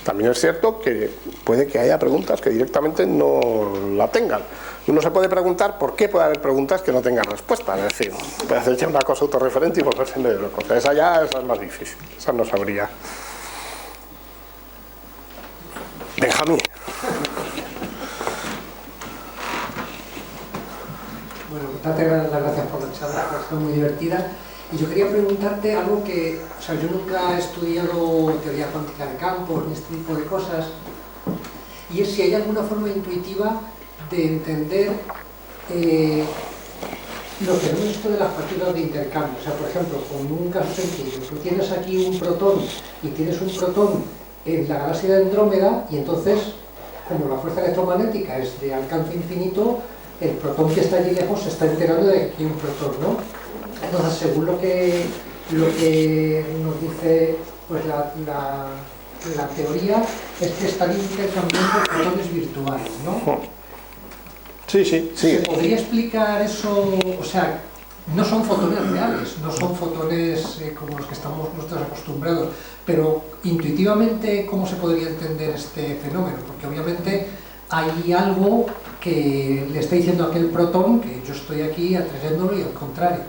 También es cierto que puede que haya preguntas que directamente no la tengan. Uno se puede preguntar por qué puede haber preguntas que no tengan respuesta, es decir, puede hacerse una cosa autorreferente y volverse medio loco. Esa es más difícil, esa no sabría. Benjamín. Bueno, date las gracias por la charla, ha sido muy divertida. Y yo quería preguntarte algo que, o sea, yo nunca he estudiado teoría cuántica de campos ni este tipo de cosas, y es si hay alguna forma intuitiva de entender lo que hemos visto de las partículas de intercambio. O sea, por ejemplo, con un caso sencillo, tú tienes aquí un protón y tienes un protón en la galaxia de Andrómeda, y entonces, como la fuerza electromagnética es de alcance infinito, el protón que está allí lejos se está enterando de que hay un protón, ¿no? Entonces, según lo que nos dice pues la teoría, es que están intercambiando protones virtuales, ¿no? Sí. ¿Se podría explicar eso? O sea, no son fotones reales, no son fotones como los que estamos nosotros acostumbrados, pero intuitivamente, ¿cómo se podría entender este fenómeno? Porque obviamente hay algo que le está diciendo a aquel protón que yo estoy aquí atrayéndolo y al contrario.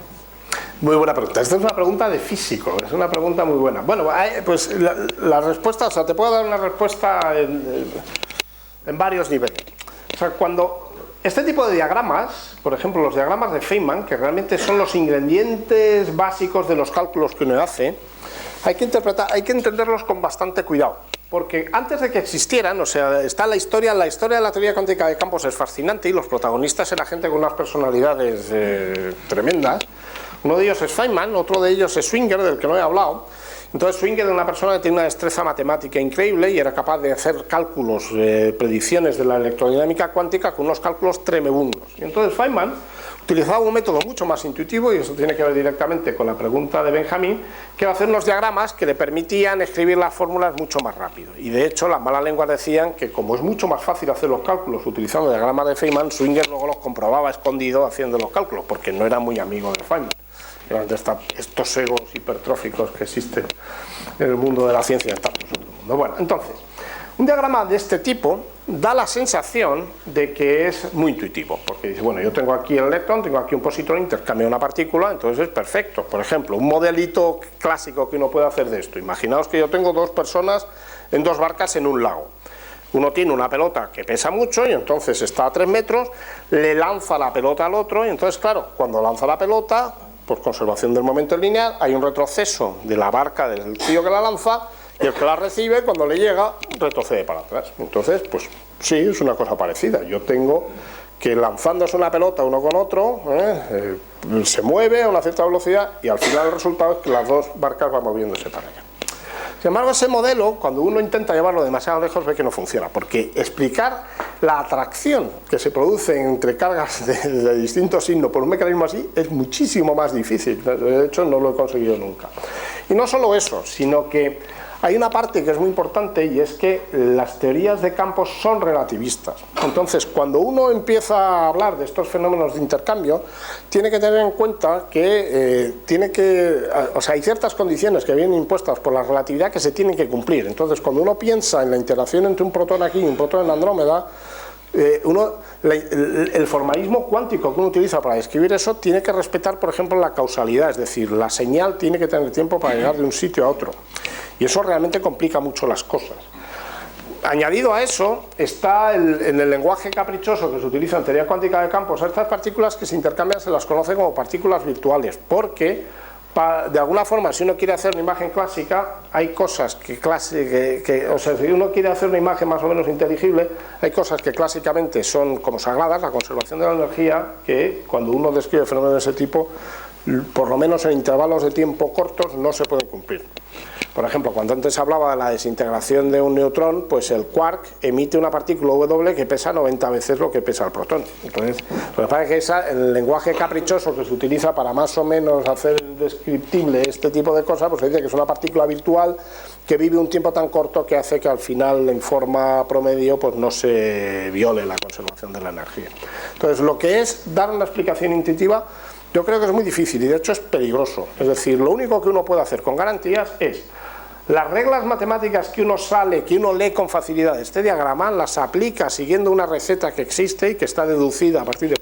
Muy buena pregunta. Esta es una pregunta de físico, es una pregunta muy buena. Bueno, pues la respuesta, o sea, te puedo dar una respuesta en varios niveles. O sea, cuando este tipo de diagramas, por ejemplo, los diagramas de Feynman, que realmente son los ingredientes básicos de los cálculos que uno hace, hay que entenderlos con bastante cuidado. Porque antes de que existieran, o sea, está la historia de la teoría cuántica de campos es fascinante y los protagonistas eran gente con unas personalidades tremendas. Uno de ellos es Feynman, otro de ellos es Schwinger, del que no he hablado. Entonces Schwinger era una persona que tenía una destreza matemática increíble y era capaz de hacer cálculos, predicciones de la electrodinámica cuántica con unos cálculos tremebundos. Y entonces Feynman utilizaba un método mucho más intuitivo, y eso tiene que ver directamente con la pregunta de Benjamín, que era hacer unos diagramas que le permitían escribir las fórmulas mucho más rápido. Y de hecho las malas lenguas decían que como es mucho más fácil hacer los cálculos utilizando diagramas de Feynman, Schwinger luego los comprobaba escondido haciendo los cálculos, porque no era muy amigo de Feynman. Eran de estos egos hipertróficos que existen en el mundo de la ciencia y en tantos otros mundos. Bueno, entonces, un diagrama de este tipo da la sensación de que es muy intuitivo, porque dice, bueno, yo tengo aquí el electrón, tengo aquí un positrón, intercambio una partícula, entonces es perfecto. Por ejemplo, un modelito clásico que uno puede hacer de esto. Imaginaos que yo tengo dos personas en dos barcas en un lago. Uno tiene una pelota que pesa mucho y entonces está a 3 metros, le lanza la pelota al otro y entonces, claro, cuando lanza la pelota, por conservación del momento lineal, hay un retroceso de la barca del tío que la lanza, y el que la recibe, cuando le llega, retrocede para atrás. Entonces, pues sí, es una cosa parecida. Yo tengo que lanzándose una pelota uno con otro, se mueve a una cierta velocidad y al final el resultado es que las dos barcas van moviéndose para allá. Sin embargo, ese modelo, cuando uno intenta llevarlo demasiado lejos, ve que no funciona, porque explicar la atracción que se produce entre cargas de distintos signos por un mecanismo así es muchísimo más difícil. De hecho, no lo he conseguido nunca. Y no solo eso, sino que hay una parte que es muy importante, y es que las teorías de campos son relativistas. Entonces, cuando uno empieza a hablar de estos fenómenos de intercambio, tiene que tener en cuenta que hay ciertas condiciones que vienen impuestas por la relatividad que se tienen que cumplir. Entonces, cuando uno piensa en la interacción entre un protón aquí y un protón en Andrómeda, el formalismo cuántico que uno utiliza para describir eso tiene que respetar, por ejemplo, la causalidad, es decir, la señal tiene que tener tiempo para llegar de un sitio a otro, y eso realmente complica mucho las cosas. Añadido a eso está en el lenguaje caprichoso que se utiliza en teoría cuántica de campos, a estas partículas que se intercambian se las conoce como partículas virtuales, porque de alguna forma, si uno quiere hacer una imagen clásica, hay cosas o sea, si uno quiere hacer una imagen más o menos inteligible, hay cosas que clásicamente son como sagradas, la conservación de la energía, que cuando uno describe fenómenos de ese tipo, por lo menos en intervalos de tiempo cortos, no se pueden cumplir. Por ejemplo, cuando antes hablaba de la desintegración de un neutrón, pues el quark emite una partícula W que pesa 90 veces lo que pesa el protón. Entonces, lo que pasa es que el lenguaje caprichoso que se utiliza para más o menos hacer descriptible este tipo de cosas, pues se dice que es una partícula virtual que vive un tiempo tan corto que hace que al final, en forma promedio, pues no se viole la conservación de la energía. Entonces, lo que es dar una explicación intuitiva, yo creo que es muy difícil y de hecho es peligroso. Es decir, lo único que uno puede hacer con garantías es las reglas matemáticas que uno lee con facilidad de este diagrama, las aplica siguiendo una receta que existe y que está deducida a partir de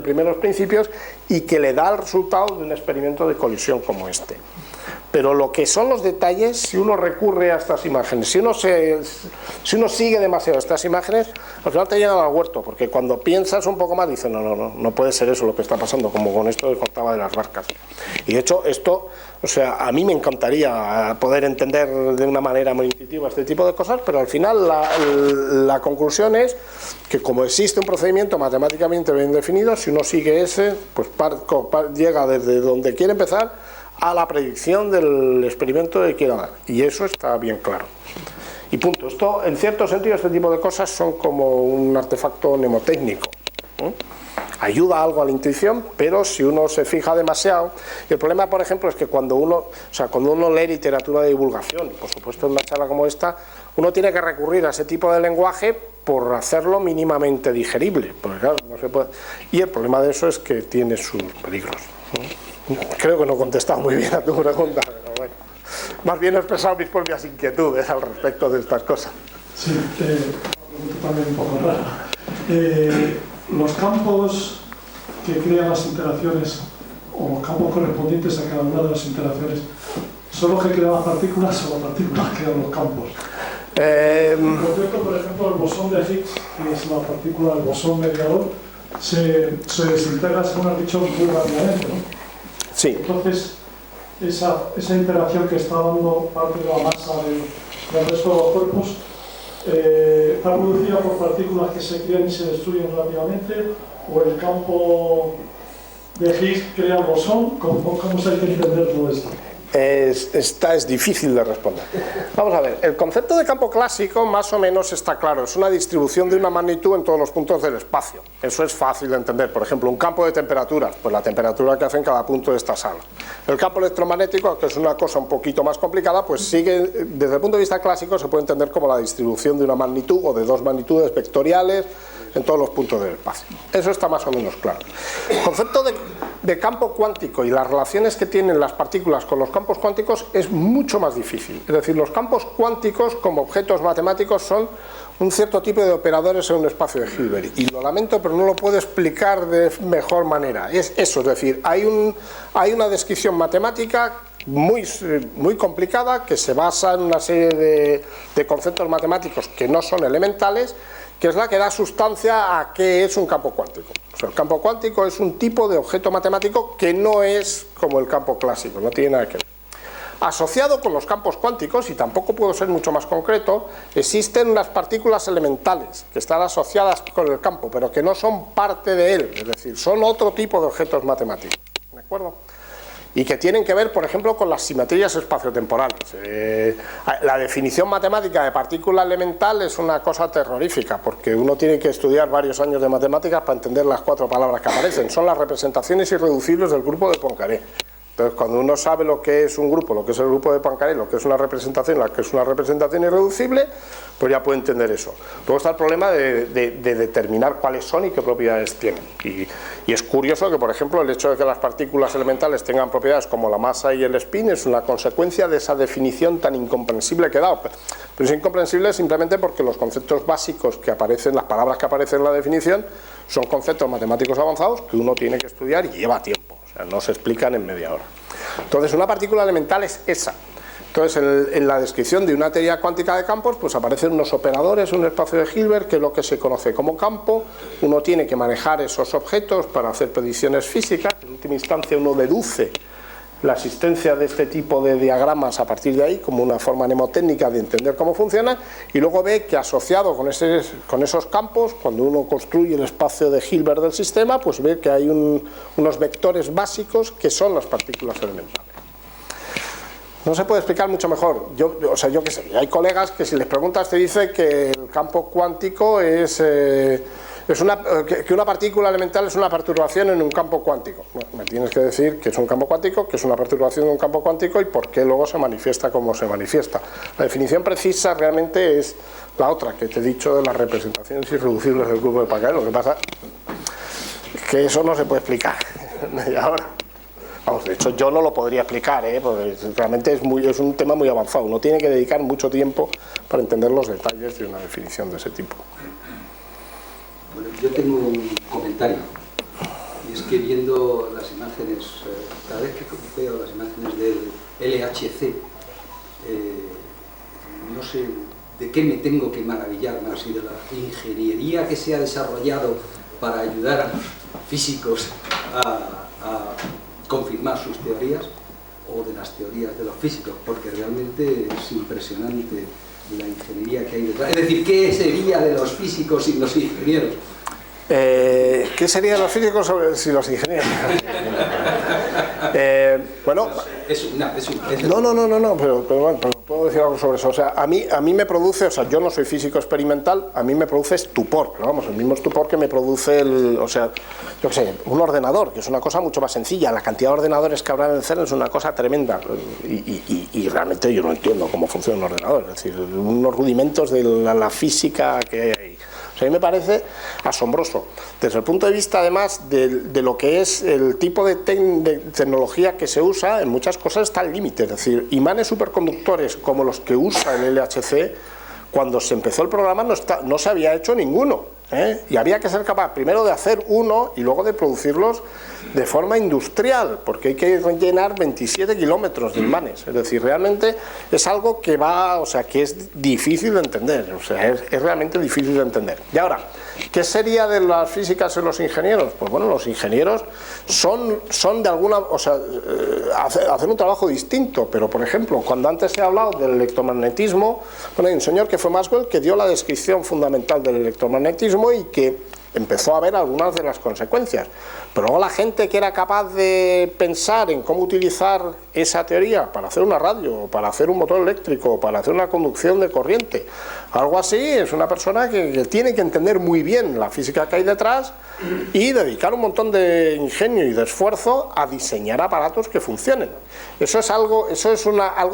primeros principios y que le da el resultado de un experimento de colisión como este. Pero lo que son los detalles, si uno recurre a estas imágenes, si uno sigue demasiado estas imágenes, al final te llegan al huerto, porque cuando piensas un poco más dices, no puede ser eso lo que está pasando, como con esto que contaba de las barcas. Y de hecho esto, o sea, a mí me encantaría poder entender de una manera muy intuitiva este tipo de cosas, pero al final la conclusión es que como existe un procedimiento matemáticamente bien definido, si uno sigue ese, pues llega desde donde quiere empezar a la predicción del experimento que quiera dar, y eso está bien claro. Y punto. Esto, en cierto sentido, este tipo de cosas son como un artefacto mnemotécnico, ¿eh? Ayuda algo a la intuición, pero si uno se fija demasiado, y el problema, por ejemplo, es que cuando uno lee literatura de divulgación, por supuesto en una charla como esta, uno tiene que recurrir a ese tipo de lenguaje por hacerlo mínimamente digerible, porque claro, no se puede. Y el problema de eso es que tiene sus peligros, ¿eh? Creo que no he contestado muy bien a tu pregunta, pero bueno, más bien he expresado mis propias inquietudes al respecto de estas cosas. Sí, también un poco rara. Los campos que crean las interacciones, o los campos correspondientes a cada una de las interacciones, ¿son los que crean las partículas o las partículas que crean los campos? En concreto, por ejemplo, el bosón de Higgs, que es la partícula del bosón mediador, se desintegra, según has dicho, muy rápidamente, ¿no? Sí. Entonces, esa interacción que está dando parte de la masa del resto de los cuerpos está producida por partículas que se crean y se destruyen rápidamente, o el campo de Higgs crea bosón. ¿Cómo se hay que entender todo esto? Esta es difícil de responder. Vamos a ver, el concepto de campo clásico más o menos está claro, es una distribución de una magnitud en todos los puntos del espacio. Eso es fácil de entender. Por ejemplo, un campo de temperaturas, pues la temperatura que hace en cada punto de esta sala. El campo electromagnético, que es una cosa un poquito más complicada, pues sigue, desde el punto de vista clásico, se puede entender como la distribución de una magnitud o de dos magnitudes vectoriales en todos los puntos del espacio. Eso está más o menos claro. El concepto de campo cuántico y las relaciones que tienen las partículas con los campos cuánticos es mucho más difícil. Es decir, los campos cuánticos como objetos matemáticos son un cierto tipo de operadores en un espacio de Hilbert. Y lo lamento, pero no lo puedo explicar de mejor manera. Es eso, es decir, hay una descripción matemática muy complicada que se basa en una serie de conceptos matemáticos que no son elementales, que es la que da sustancia a qué es un campo cuántico. O sea, el campo cuántico es un tipo de objeto matemático que no es como el campo clásico, no tiene nada que ver. Asociado con los campos cuánticos, y tampoco puedo ser mucho más concreto, existen unas partículas elementales que están asociadas con el campo, pero que no son parte de él, es decir, son otro tipo de objetos matemáticos. ¿De acuerdo? Y que tienen que ver, por ejemplo, con las simetrías espaciotemporales. La definición matemática de partícula elemental es una cosa terrorífica, porque uno tiene que estudiar varios años de matemáticas para entender las 4 palabras que aparecen. Son las representaciones irreducibles del grupo de Poincaré. Entonces, cuando uno sabe lo que es un grupo, lo que es el grupo de Poincaré, lo que es una representación, lo que es una representación irreducible, pues ya puede entender eso. Luego está el problema de determinar cuáles son y qué propiedades tienen. Y es curioso que, por ejemplo, el hecho de que las partículas elementales tengan propiedades como la masa y el spin es una consecuencia de esa definición tan incomprensible que he dado. Pero es incomprensible simplemente porque los conceptos básicos que aparecen, las palabras que aparecen en la definición, son conceptos matemáticos avanzados que uno tiene que estudiar y lleva tiempo. O sea, no se explican en media hora. Entonces, una partícula elemental es esa. Entonces, en la descripción de una teoría cuántica de campos, pues aparecen unos operadores en un espacio de Hilbert, que es lo que se conoce como campo. Uno tiene que manejar esos objetos para hacer predicciones físicas. En última instancia, uno deduce la existencia de este tipo de diagramas a partir de ahí, como una forma mnemotécnica de entender cómo funciona, y luego ve que asociado con esos campos, cuando uno construye el espacio de Hilbert del sistema, pues ve que hay unos vectores básicos que son las partículas elementales. No se puede explicar mucho mejor. Yo qué sé, hay colegas que si les preguntas te dice que el campo cuántico que una partícula elemental es una perturbación en un campo cuántico. Bueno, me tienes que decir que es un campo cuántico, que es una perturbación en un campo cuántico y por qué luego se manifiesta como se manifiesta. La definición precisa realmente es la otra que te he dicho de las representaciones irreducibles del grupo de Poincaré. Lo que pasa es que eso no se puede explicar en media hora. Vamos, de hecho yo no lo podría explicar, porque realmente es un tema muy avanzado. Uno tiene que dedicar mucho tiempo para entender los detalles de una definición de ese tipo. Bueno, yo tengo un comentario, y es que viendo las imágenes, cada vez que veo las imágenes del LHC, no sé de qué me tengo que maravillar más, si de la ingeniería que se ha desarrollado para ayudar a los físicos a confirmar sus teorías, o de las teorías de los físicos, porque realmente es impresionante la ingeniería que hay detrás. Es decir, ¿qué sería de los físicos sin los ingenieros? ¿Qué sería de los físicos sin los ingenieros? Bueno, no, pero bueno, puedo decir algo sobre eso. O sea, a mí me produce, o sea, yo no soy físico experimental, a mí me produce estupor, pero vamos, el mismo estupor que me produce yo qué sé, un ordenador, que es una cosa mucho más sencilla. La cantidad de ordenadores que habrá en el CERN es una cosa tremenda y realmente yo no entiendo cómo funciona un ordenador, es decir, unos rudimentos de la física que hay. O sea, a mí me parece asombroso, desde el punto de vista además de lo que es el tipo de tecnología que se usa, en muchas cosas está al límite, es decir, imanes superconductores como los que usa el LHC, cuando se empezó el programa no se había hecho ninguno, y había que ser capaz primero de hacer uno y luego de producirlos de forma industrial, porque hay que rellenar 27 kilómetros de imanes, es decir, realmente es algo que que es difícil de entender, o sea, es realmente difícil de entender. Y ahora, ¿qué sería de las físicas y los ingenieros? Pues bueno, los ingenieros son de alguna, hacen un trabajo distinto, pero por ejemplo, cuando antes he hablado del electromagnetismo, bueno, hay un señor que fue Maxwell que dio la descripción fundamental del electromagnetismo y que empezó a ver algunas de las consecuencias. Pero luego la gente que era capaz de pensar en cómo utilizar esa teoría para hacer una radio, para hacer un motor eléctrico, para hacer una conducción de corriente, algo así, es una persona que tiene que entender muy bien la física que hay detrás y dedicar un montón de ingenio y de esfuerzo a diseñar aparatos que funcionen. Eso es algo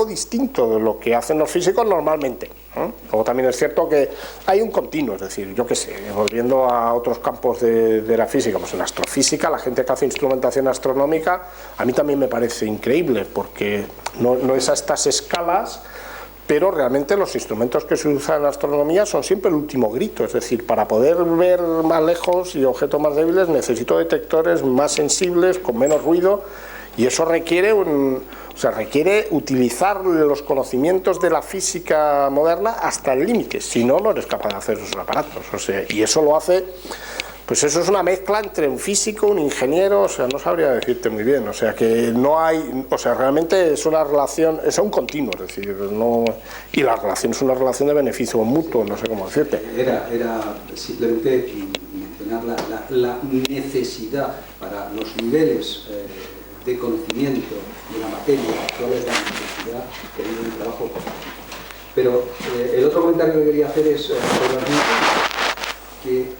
distinto de lo que hacen los físicos normalmente, ¿no? Luego también es cierto que hay un continuo, es decir, yo qué sé, volviendo a otros campos de la física, pues en astrofísica, la gente que hace instrumentación astronómica, a mí también me parece increíble, porque no es a estas escalas, pero realmente los instrumentos que se usan en astronomía son siempre el último grito, es decir, para poder ver más lejos y objetos más débiles necesito detectores más sensibles, con menos ruido, y eso requiere requiere utilizar los conocimientos de la física moderna hasta el límite, si no, no eres capaz de hacer esos aparatos, y eso lo hace, pues eso es una mezcla entre un físico, un ingeniero, no sabría decirte muy bien, que no hay, realmente es una relación, es un continuo, es decir, no, y la relación es una relación de beneficio mutuo, no sé cómo decirte. Era simplemente mencionar la necesidad para los niveles de conocimiento de la materia, cuál es la necesidad de un trabajo constante. Pero el otro comentario que quería hacer es sobre que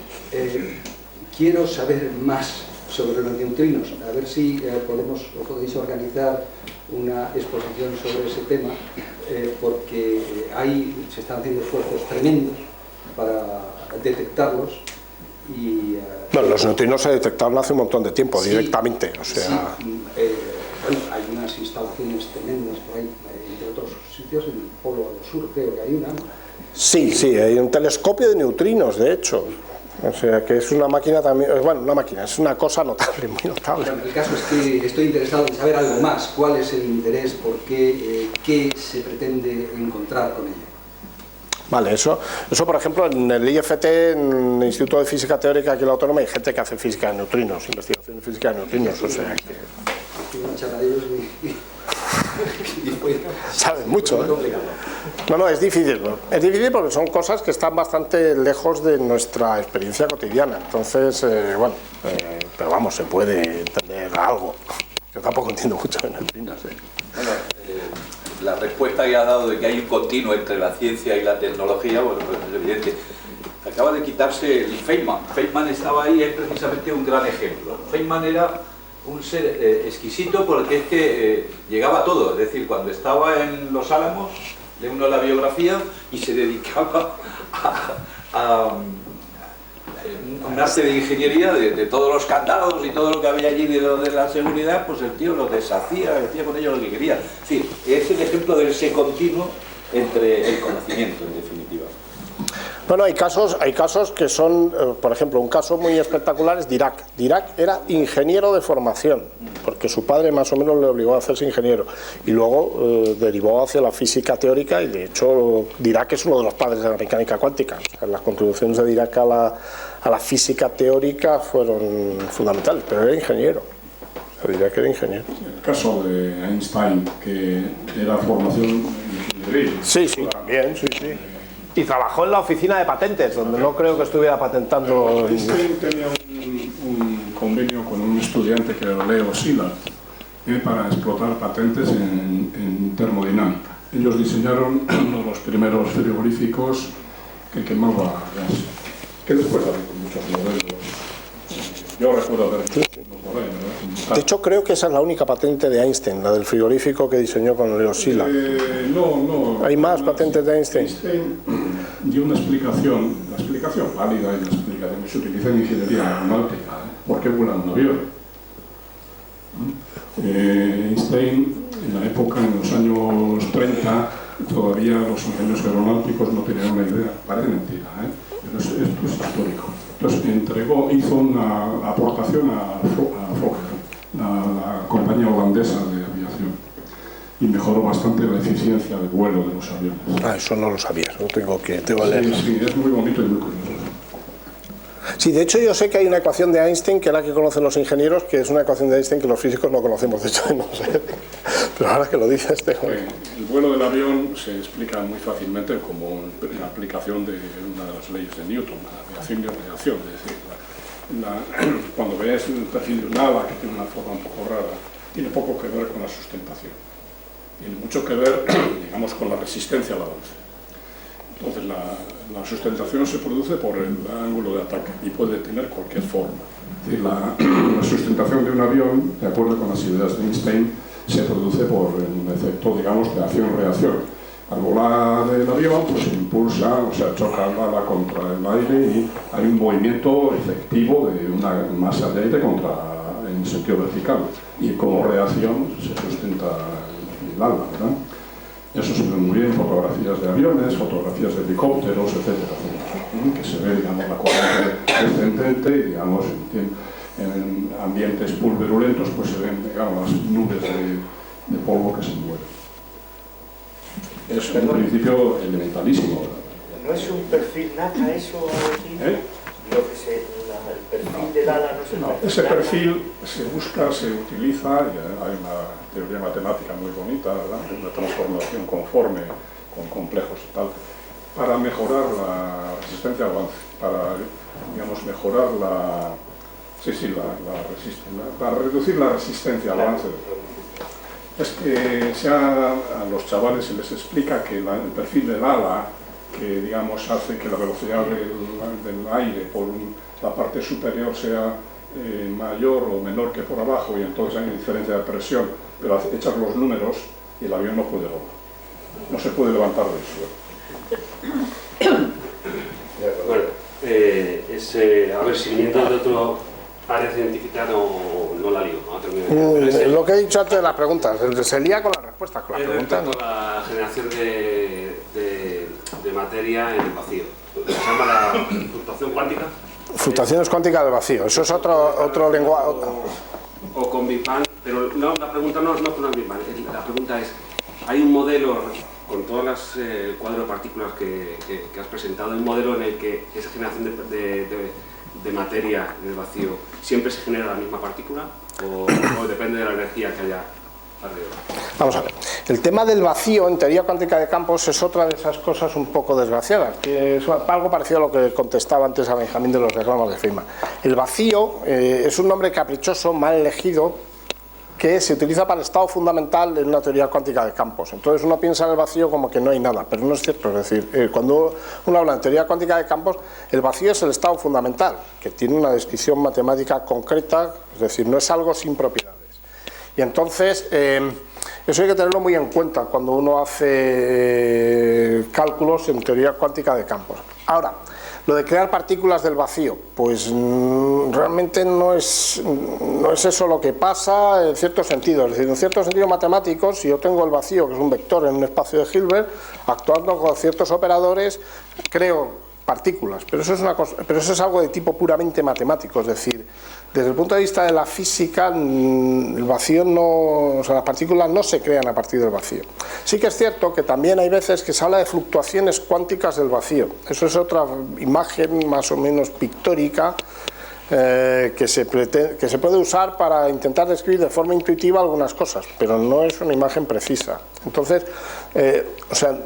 quiero saber más sobre los neutrinos, a ver si podéis organizar una exposición sobre ese tema, porque se están haciendo esfuerzos tremendos para detectarlos. Bueno, los neutrinos se detectaron hace un montón de tiempo, sí, directamente, hay unas instalaciones tremendas por ahí, entre otros sitios, en el Polo Sur creo que hay una, ¿no? Sí, hay un telescopio de neutrinos, de hecho, que es una máquina también, es una cosa notable, muy notable. Bueno, el caso es que estoy interesado en saber algo más, cuál es el interés, por qué, qué se pretende encontrar con ello. Vale, eso por ejemplo en el IFT, en el Instituto de Física Teórica aquí en la Autónoma, hay gente que hace física de neutrinos, investigación de física de neutrinos, que... saben mucho, ¿eh? No, es difícil, ¿no? Es difícil porque son cosas que están bastante lejos de nuestra experiencia cotidiana, entonces, pero vamos, se puede entender algo. Yo tampoco entiendo mucho de neutrinos, ¿eh? Bueno, la respuesta que ha dado de que hay un continuo entre la ciencia y la tecnología, bueno, pues es evidente. Acaba de quitarse el Feynman. Feynman estaba ahí, es precisamente un gran ejemplo. Feynman era un ser exquisito porque es que llegaba a todo, es decir, cuando estaba en Los Álamos, lee uno la biografía y se dedicaba a un arte de ingeniería de todos los candados y todo lo que había allí de la seguridad, pues el tío lo deshacía, hacía con ello lo que quería. Es decir, es el ejemplo de ese continuo entre el conocimiento, en definitiva. Bueno, hay casos que son, por ejemplo, un caso muy espectacular es Dirac. Dirac era ingeniero de formación, porque su padre más o menos le obligó a hacerse ingeniero, y luego derivó hacia la física teórica, y de hecho Dirac es uno de los padres de la mecánica cuántica. Las contribuciones de Dirac a la física teórica fueron fundamentales, pero era ingeniero. Dirac era ingeniero. El caso de Einstein, que era formación ingeniería. Sí, también, sí. Y trabajó en la oficina de patentes, donde no creo que estuviera patentando... Einstein tenía un convenio con un estudiante que era Leo Szilard para explotar patentes en termodinámica. Ellos diseñaron uno de los primeros frigoríficos que quemaba gas, que después había muchos modelos. Yo recuerdo haber visto por ahí, ¿verdad? De hecho, creo que esa es la única patente de Einstein, la del frigorífico que diseñó con Leo Szilard. No. ¿Hay más patentes de Einstein? Einstein dio una explicación, la explicación válida y la explicación que se utiliza en ingeniería aeronáutica, ¿por qué vuela un avión? Einstein, en la época, en los años 30, todavía los ingenieros aeronáuticos no tenían una idea, parece mentira, pero esto es histórico. Entonces hizo una aportación a Fokker, la compañía holandesa de aviación, y mejoró bastante la eficiencia de vuelo de los aviones. Eso no lo sabía, eso tengo que leerlo. Sí, es muy bonito y muy curioso. Sí, de hecho yo sé que hay una ecuación de Einstein, que es la que conocen los ingenieros, que es una ecuación de Einstein que los físicos no conocemos, de hecho no sé. Pero ahora que lo dice el vuelo del avión se explica muy fácilmente como una aplicación de una de las leyes de Newton, la aviación y reacción, es decir, cuando veáis el perfil de un ala, que tiene una forma un poco rara, tiene poco que ver con la sustentación. Tiene mucho que ver, digamos, con la resistencia al avance. Entonces, la sustentación se produce por el ángulo de ataque y puede tener cualquier forma. Es decir, la sustentación de un avión, de acuerdo con las ideas de Einstein, se produce por un efecto, digamos, de acción-reacción. Al volar el avión, pues se impulsa, o sea, choca el ala contra el aire y hay un movimiento efectivo de una masa de aire en sentido vertical. Y como reacción se sustenta el ala, ¿verdad? Eso se ve muy bien en fotografías de aviones, fotografías de helicópteros, etcétera, etcétera, que se ve, digamos, la corriente descendente y, digamos, en ambientes pulverulentos, pues se ven, digamos, las nubes de polvo que se mueven. Es un principio elementalísimo. ¿No es un perfil NACA eso? El perfil del ala no es el perfil. Ese perfil se busca, se utiliza, y hay una teoría matemática muy bonita, ¿verdad? Una transformación conforme con complejos y tal, para mejorar la resistencia al avance, para, digamos, mejorar para reducir la resistencia al avance. Es que a los chavales se les explica que el perfil del ala, que, digamos, hace que la velocidad del aire por la parte superior sea mayor o menor que por abajo, y entonces hay una diferencia de presión, pero echas los números y el avión no puede volar. No se puede levantar del suelo. Bueno, a ver, si viniendo de otro área científica no la lío, ¿no? Lo que he dicho antes de las preguntas, se lía con las respuestas, con las preguntas. Respecto a la generación de materia en el vacío. Se llama la fluctuación cuántica. Fluctuaciones cuánticas del vacío, eso es otro lenguaje. O con Big Bang, pero no, la pregunta no es con el Big Bang, la pregunta es, ¿hay un modelo, con todas las cuadros de partículas que has presentado, un modelo en el que esa generación de materia en el vacío siempre se genera la misma partícula o depende de la energía que haya alrededor? Vamos a ver, el tema del vacío en teoría cuántica de campos es otra de esas cosas un poco desgraciadas, que es algo parecido a lo que contestaba antes a Benjamín de los diagramas de Feynman. El vacío es un nombre caprichoso, mal elegido, que se utiliza para el estado fundamental en una teoría cuántica de campos. Entonces uno piensa en el vacío como que no hay nada, pero no es cierto. Es decir, cuando uno habla en teoría cuántica de campos, el vacío es el estado fundamental, que tiene una descripción matemática concreta, es decir, no es algo sin propiedades. Y entonces, eso hay que tenerlo muy en cuenta cuando uno hace cálculos en teoría cuántica de campos. Ahora, lo de crear partículas del vacío, pues realmente no es eso lo que pasa en cierto sentido. Es decir, en cierto sentido matemático, si yo tengo el vacío, que es un vector en un espacio de Hilbert, actuando con ciertos operadores, creo partículas, pero eso es algo de tipo puramente matemático. Es decir, desde el punto de vista de la física, el vacío las partículas no se crean a partir del vacío. Sí que es cierto que también hay veces que se habla de fluctuaciones cuánticas del vacío. Eso es otra imagen más o menos pictórica que se puede usar para intentar describir de forma intuitiva algunas cosas, pero no es una imagen precisa. Entonces,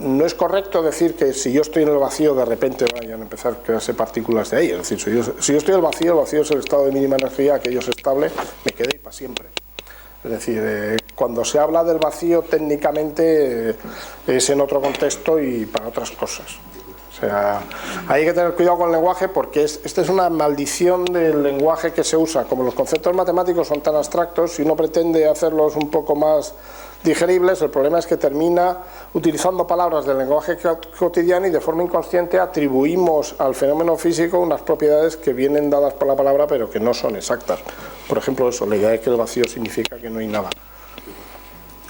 no es correcto decir que si yo estoy en el vacío de repente vayan a empezar a crearse partículas de ahí. Es decir, si yo estoy en el vacío es el estado de mínima energía, aquello es estable, me quedé ahí para siempre. Es decir, cuando se habla del vacío técnicamente es en otro contexto y para otras cosas. O sea, hay que tener cuidado con el lenguaje porque esta es una maldición del lenguaje que se usa. Como los conceptos matemáticos son tan abstractos, si uno pretende hacerlos un poco más digeribles, el problema es que termina utilizando palabras del lenguaje cotidiano y de forma inconsciente atribuimos al fenómeno físico unas propiedades que vienen dadas por la palabra pero que no son exactas. Por ejemplo, eso, la idea de que el vacío significa que no hay nada.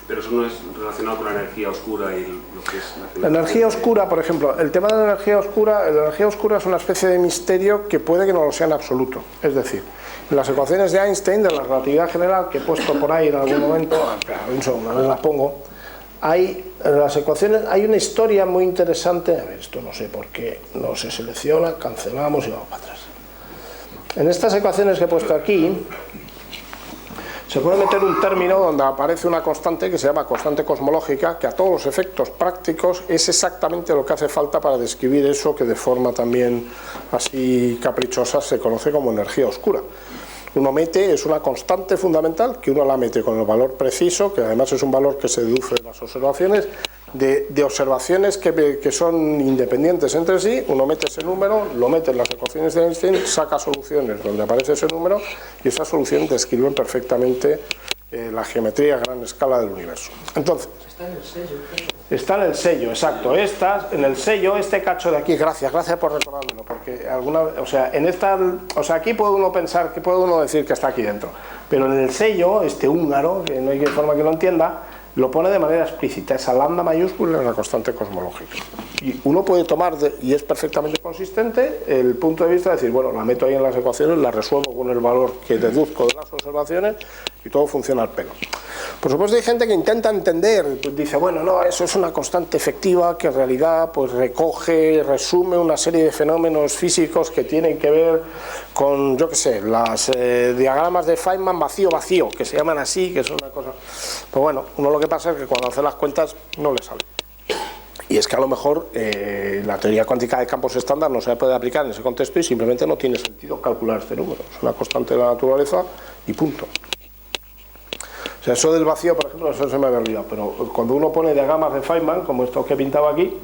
Pero eso no es relacionado con la energía oscura y lo que es la energía oscura, por ejemplo, el tema de la energía oscura es una especie de misterio que puede que no lo sea en absoluto. Es decir, en las ecuaciones de Einstein de la relatividad general que he puesto por ahí en algún momento, un segundo, a ver, las pongo, en las ecuaciones hay una historia muy interesante. A ver, esto no sé por qué no se selecciona, cancelamos y vamos para atrás. En estas ecuaciones que he puesto aquí se puede meter un término donde aparece una constante que se llama constante cosmológica, que a todos los efectos prácticos es exactamente lo que hace falta para describir eso que de forma también así caprichosa se conoce como energía oscura. Uno mete, es una constante fundamental que uno la mete con el valor preciso, que además es un valor que se deduce de las observaciones, de observaciones que son independientes entre sí. Uno mete ese número, lo mete en las ecuaciones de Einstein, saca soluciones donde aparece ese número y esas soluciones describen perfectamente la geometría a gran escala del universo. Entonces, está en el sello. Está en el sello, exacto. En el sello, este cacho de aquí, gracias por recordármelo, porque aquí puede uno pensar, que puede uno decir que está aquí dentro, pero en el sello, este húngaro, que no hay forma que lo entienda, lo pone de manera explícita, esa lambda mayúscula es la constante cosmológica. Y uno puede tomar, y es perfectamente consistente, el punto de vista de decir, bueno, la meto ahí en las ecuaciones, la resuelvo con el valor que deduzco de las observaciones y todo funciona al pelo. Por supuesto hay gente que intenta entender, pues dice, bueno, no, eso es una constante efectiva que en realidad pues resume una serie de fenómenos físicos que tienen que ver con, yo qué sé, las diagramas de Feynman vacío-vacío, que se llaman así, que son una cosa... Pues bueno, uno lo que pasa es que cuando hace las cuentas no le sale. Y es que a lo mejor la teoría cuántica de campos estándar no se puede aplicar en ese contexto y simplemente no tiene sentido calcular este número. Es una constante de la naturaleza y punto. O sea, eso del vacío, por ejemplo, eso se me había olvidado, pero cuando uno pone diagramas de Feynman, como estos que he pintado aquí,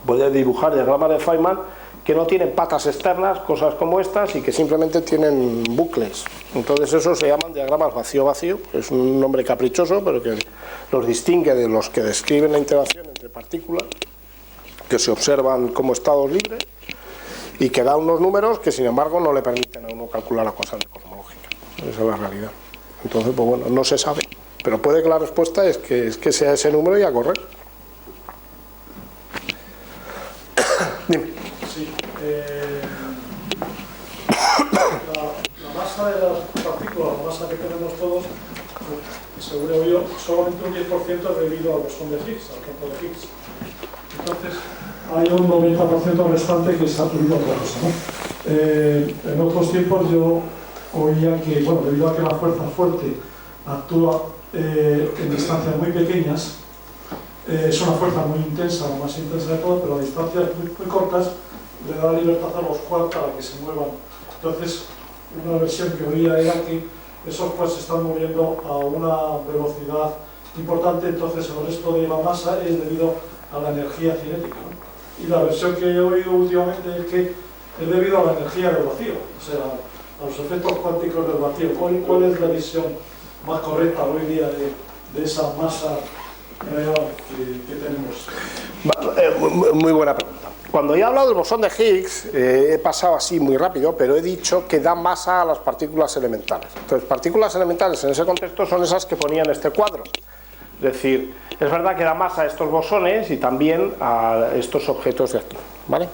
puede dibujar diagramas de Feynman que no tienen patas externas, cosas como estas, y que simplemente tienen bucles. Entonces eso se llaman diagramas vacío-vacío, es un nombre caprichoso, pero que los distingue de los que describen la interacción entre partículas, que se observan como estados libres, y que da unos números que sin embargo no le permiten a uno calcular la constante cosmológica. Esa es la realidad. Entonces, pues bueno, no se sabe, pero puede que la respuesta es que sea ese número y a correr. Dime. Sí, la masa de las partículas, la masa que tenemos todos, según he oído, solamente un 10% es debido al bosón de Higgs, al campo de Higgs. Entonces, hay un 90% restante que se ha debido a otra cosa, ¿no? En otros tiempos yo oía que, bueno, debido a que la fuerza fuerte actúa en distancias muy pequeñas, es una fuerza muy intensa, la más intensa de todas, pero a distancias muy cortas le da libertad a los quarks para que se muevan. Entonces, una versión que oía era que esos quarks se están moviendo a una velocidad importante, entonces el resto de la masa es debido a la energía cinética, ¿no? Y la versión que he oído últimamente es que es debido a la energía del vacío, o sea, a los efectos cuánticos del vacío. ¿Cuál es la visión más correcta hoy día de esa masa real que tenemos? Muy buena pregunta. Cuando he hablado del bosón de Higgs, he pasado así muy rápido, pero he dicho que da masa a las partículas elementales. Entonces, partículas elementales en ese contexto son esas que ponía en este cuadro. Es decir, es verdad que da masa a estos bosones y también a estos objetos de aquí, ¿vale?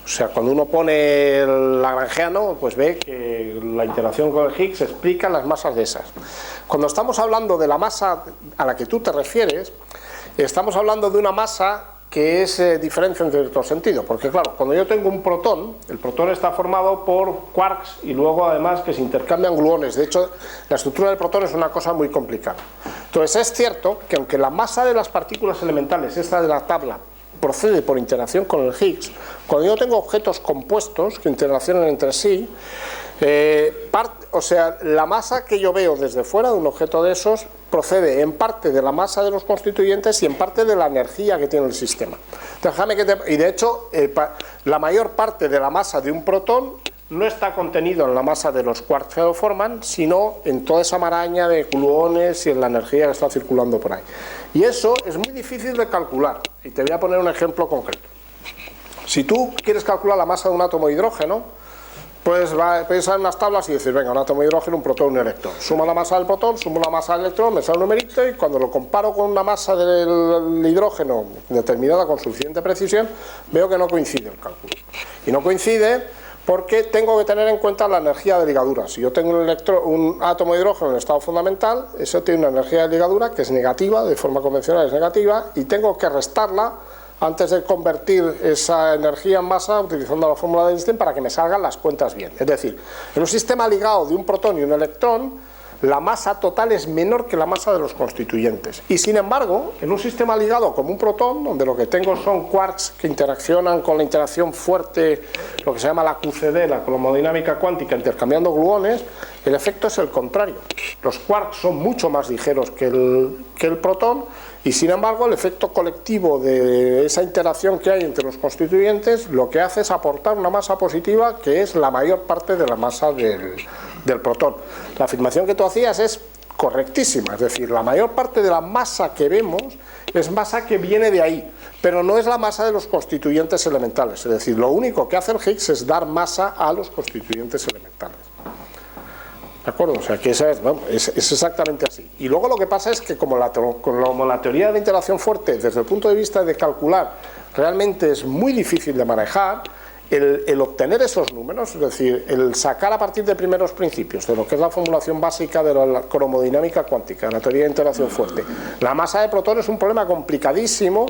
O sea, cuando uno pone el lagrangiano, pues ve que la interacción con el Higgs explica las masas de esas. Cuando estamos hablando de la masa a la que tú te refieres, estamos hablando de una masa que es diferente en cierto sentido, porque claro, cuando yo tengo un protón, el protón está formado por quarks y luego además que se intercambian gluones. De hecho, la estructura del protón es una cosa muy complicada. Entonces es cierto que aunque la masa de las partículas elementales, esta de la tabla, procede por interacción con el Higgs, cuando yo tengo objetos compuestos que interaccionan entre sí, o sea, la masa que yo veo desde fuera de un objeto de esos procede en parte de la masa de los constituyentes y en parte de la energía que tiene el sistema. Y de hecho, la mayor parte de la masa de un protón no está contenido en la masa de los quarks que lo forman, sino en toda esa maraña de gluones y en la energía que está circulando por ahí. Y eso es muy difícil de calcular, y te voy a poner un ejemplo concreto. Si tú quieres calcular la masa de un átomo de hidrógeno, pues pensar en unas tablas y decir, venga, un átomo de hidrógeno, un protón, un electrón. Suma la masa del protón, sumo la masa del electrón, me sale un numerito y cuando lo comparo con una masa del hidrógeno determinada con suficiente precisión, veo que no coincide el cálculo. Y no coincide porque tengo que tener en cuenta la energía de ligadura. Si yo tengo un átomo de hidrógeno en estado fundamental, eso tiene una energía de ligadura que es negativa, de forma convencional es negativa, y tengo que restarla antes de convertir esa energía en masa utilizando la fórmula de Einstein para que me salgan las cuentas bien. Es decir, en un sistema ligado de un protón y un electrón, la masa total es menor que la masa de los constituyentes. Y sin embargo, en un sistema ligado como un protón, donde lo que tengo son quarks que interaccionan con la interacción fuerte, lo que se llama la QCD, la cromodinámica cuántica, intercambiando gluones, el efecto es el contrario. Los quarks son mucho más ligeros que el protón, y sin embargo el efecto colectivo de esa interacción que hay entre los constituyentes lo que hace es aportar una masa positiva que es la mayor parte de la masa del protón. La afirmación que tú hacías es correctísima, es decir, la mayor parte de la masa que vemos es masa que viene de ahí, pero no es la masa de los constituyentes elementales, es decir, lo único que hace el Higgs es dar masa a los constituyentes elementales. ¿De acuerdo? O sea, que esa es exactamente así. Y luego lo que pasa es que como la teoría de la interacción fuerte, desde el punto de vista de calcular, realmente es muy difícil de manejar, el obtener esos números, es decir, el sacar a partir de primeros principios, de lo que es la formulación básica de la cromodinámica cuántica, de la teoría de interacción fuerte, la masa de protones es un problema complicadísimo,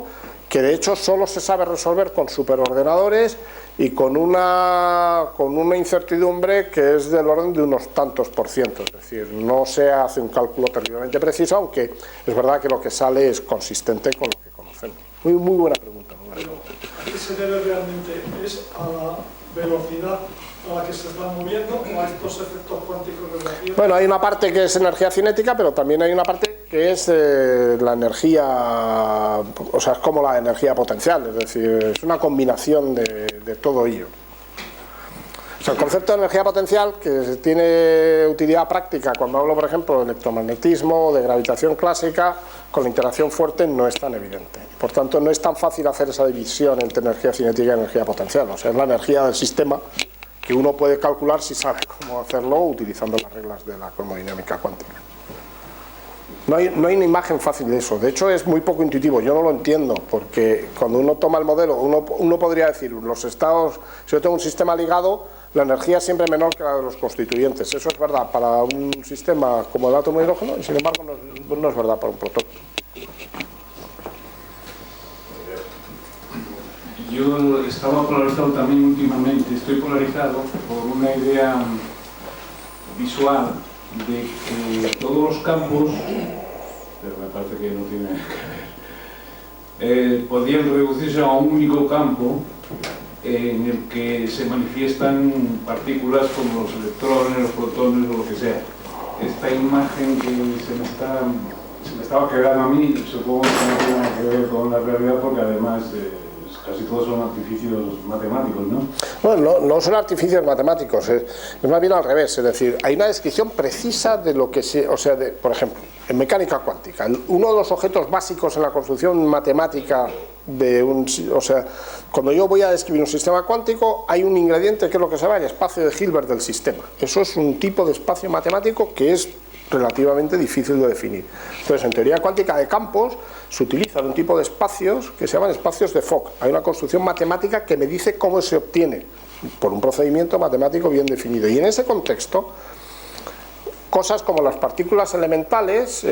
que de hecho solo se sabe resolver con superordenadores y con una incertidumbre que es del orden de unos tantos por ciento, es decir, no se hace un cálculo terriblemente preciso, aunque es verdad que lo que sale es consistente con lo que conocemos. Muy buena pregunta, ¿no? ¿A qué se debe realmente? ¿Es a la velocidad a la que se están moviendo o a estos efectos cuánticos relativos? Bueno, hay una parte que es energía cinética, pero también hay una parte que es la energía, o sea, es como la energía potencial, es decir, es una combinación de todo ello. O sea, el concepto de energía potencial, que tiene utilidad práctica cuando hablo, por ejemplo, de electromagnetismo, de gravitación clásica, con la interacción fuerte no es tan evidente. Por tanto, no es tan fácil hacer esa división entre energía cinética y energía potencial. O sea, es la energía del sistema que uno puede calcular si sabe cómo hacerlo utilizando las reglas de la cromodinámica cuántica. No hay una imagen fácil de eso, de hecho es muy poco intuitivo, yo no lo entiendo, porque cuando uno toma el modelo, uno podría decir, los estados, si yo tengo un sistema ligado, la energía es siempre menor que la de los constituyentes, eso es verdad para un sistema como el átomo de hidrógeno, y sin embargo no es verdad para un protón. Yo estaba polarizado también últimamente, estoy polarizado por una idea visual de que todos los campos, pero me parece que no tiene que ver, podrían reducirse a un único campo en el que se manifiestan partículas como los electrones, los protones o lo que sea. Esta imagen que se me estaba quedando a mí, supongo que no tiene nada que ver con la realidad porque además casi todos son artificios matemáticos, ¿no? Bueno, no son artificios matemáticos, es más bien al revés, es decir, hay una descripción precisa de lo que por ejemplo, en mecánica cuántica, uno de los objetos básicos en la construcción matemática cuando yo voy a describir un sistema cuántico, hay un ingrediente que es lo que se llama el espacio de Hilbert del sistema. Eso es un tipo de espacio matemático que es relativamente difícil de definir. Entonces, en teoría cuántica de campos se utilizan un tipo de espacios que se llaman espacios de Fock. Hay una construcción matemática que me dice cómo se obtiene por un procedimiento matemático bien definido. Y en ese contexto, cosas como las partículas elementales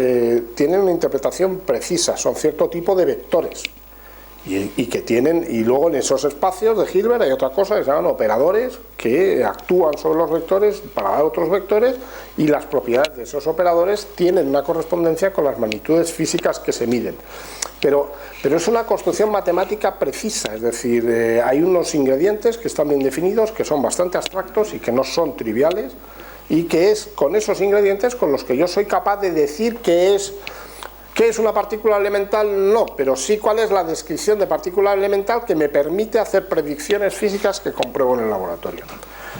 tienen una interpretación precisa, son cierto tipo de vectores. Y luego en esos espacios de Hilbert hay otra cosa que se llaman operadores que actúan sobre los vectores para dar otros vectores, y las propiedades de esos operadores tienen una correspondencia con las magnitudes físicas que se miden. Pero es una construcción matemática precisa, es decir, hay unos ingredientes que están bien definidos, que son bastante abstractos y que no son triviales, y que es con esos ingredientes con los que yo soy capaz de decir qué es una partícula elemental, no, pero sí cuál es la descripción de partícula elemental que me permite hacer predicciones físicas que compruebo en el laboratorio.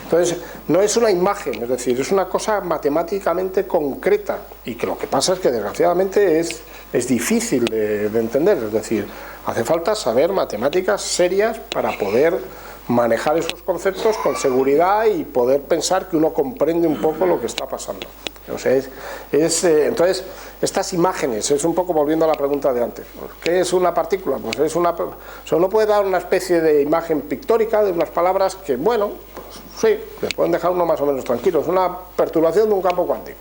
Entonces, no es una imagen, es decir, es una cosa matemáticamente concreta, y que lo que pasa es que desgraciadamente es difícil de entender, es decir, hace falta saber matemáticas serias para poder manejar esos conceptos con seguridad y poder pensar que uno comprende un poco lo que está pasando. O sea, entonces, estas imágenes, es un poco volviendo a la pregunta de antes, ¿qué es una partícula? Pues uno puede dar una especie de imagen pictórica de unas palabras que, bueno, pues, sí, le pueden dejar uno más o menos tranquilo, es una perturbación de un campo cuántico.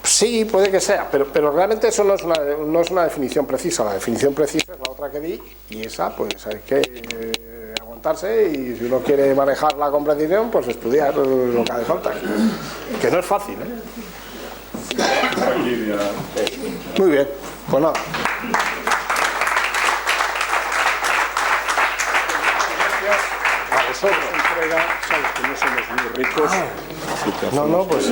Sí, puede que sea, pero realmente eso no es una definición precisa. La definición precisa es la otra que di, y esa pues hay que aguantar apuntarse y si uno quiere manejar la competición, pues estudiar lo que hace falta. Que no es fácil, ¿eh? Muy bien, pues nada. A vosotros. Sabes que no somos muy ricos. No, pues...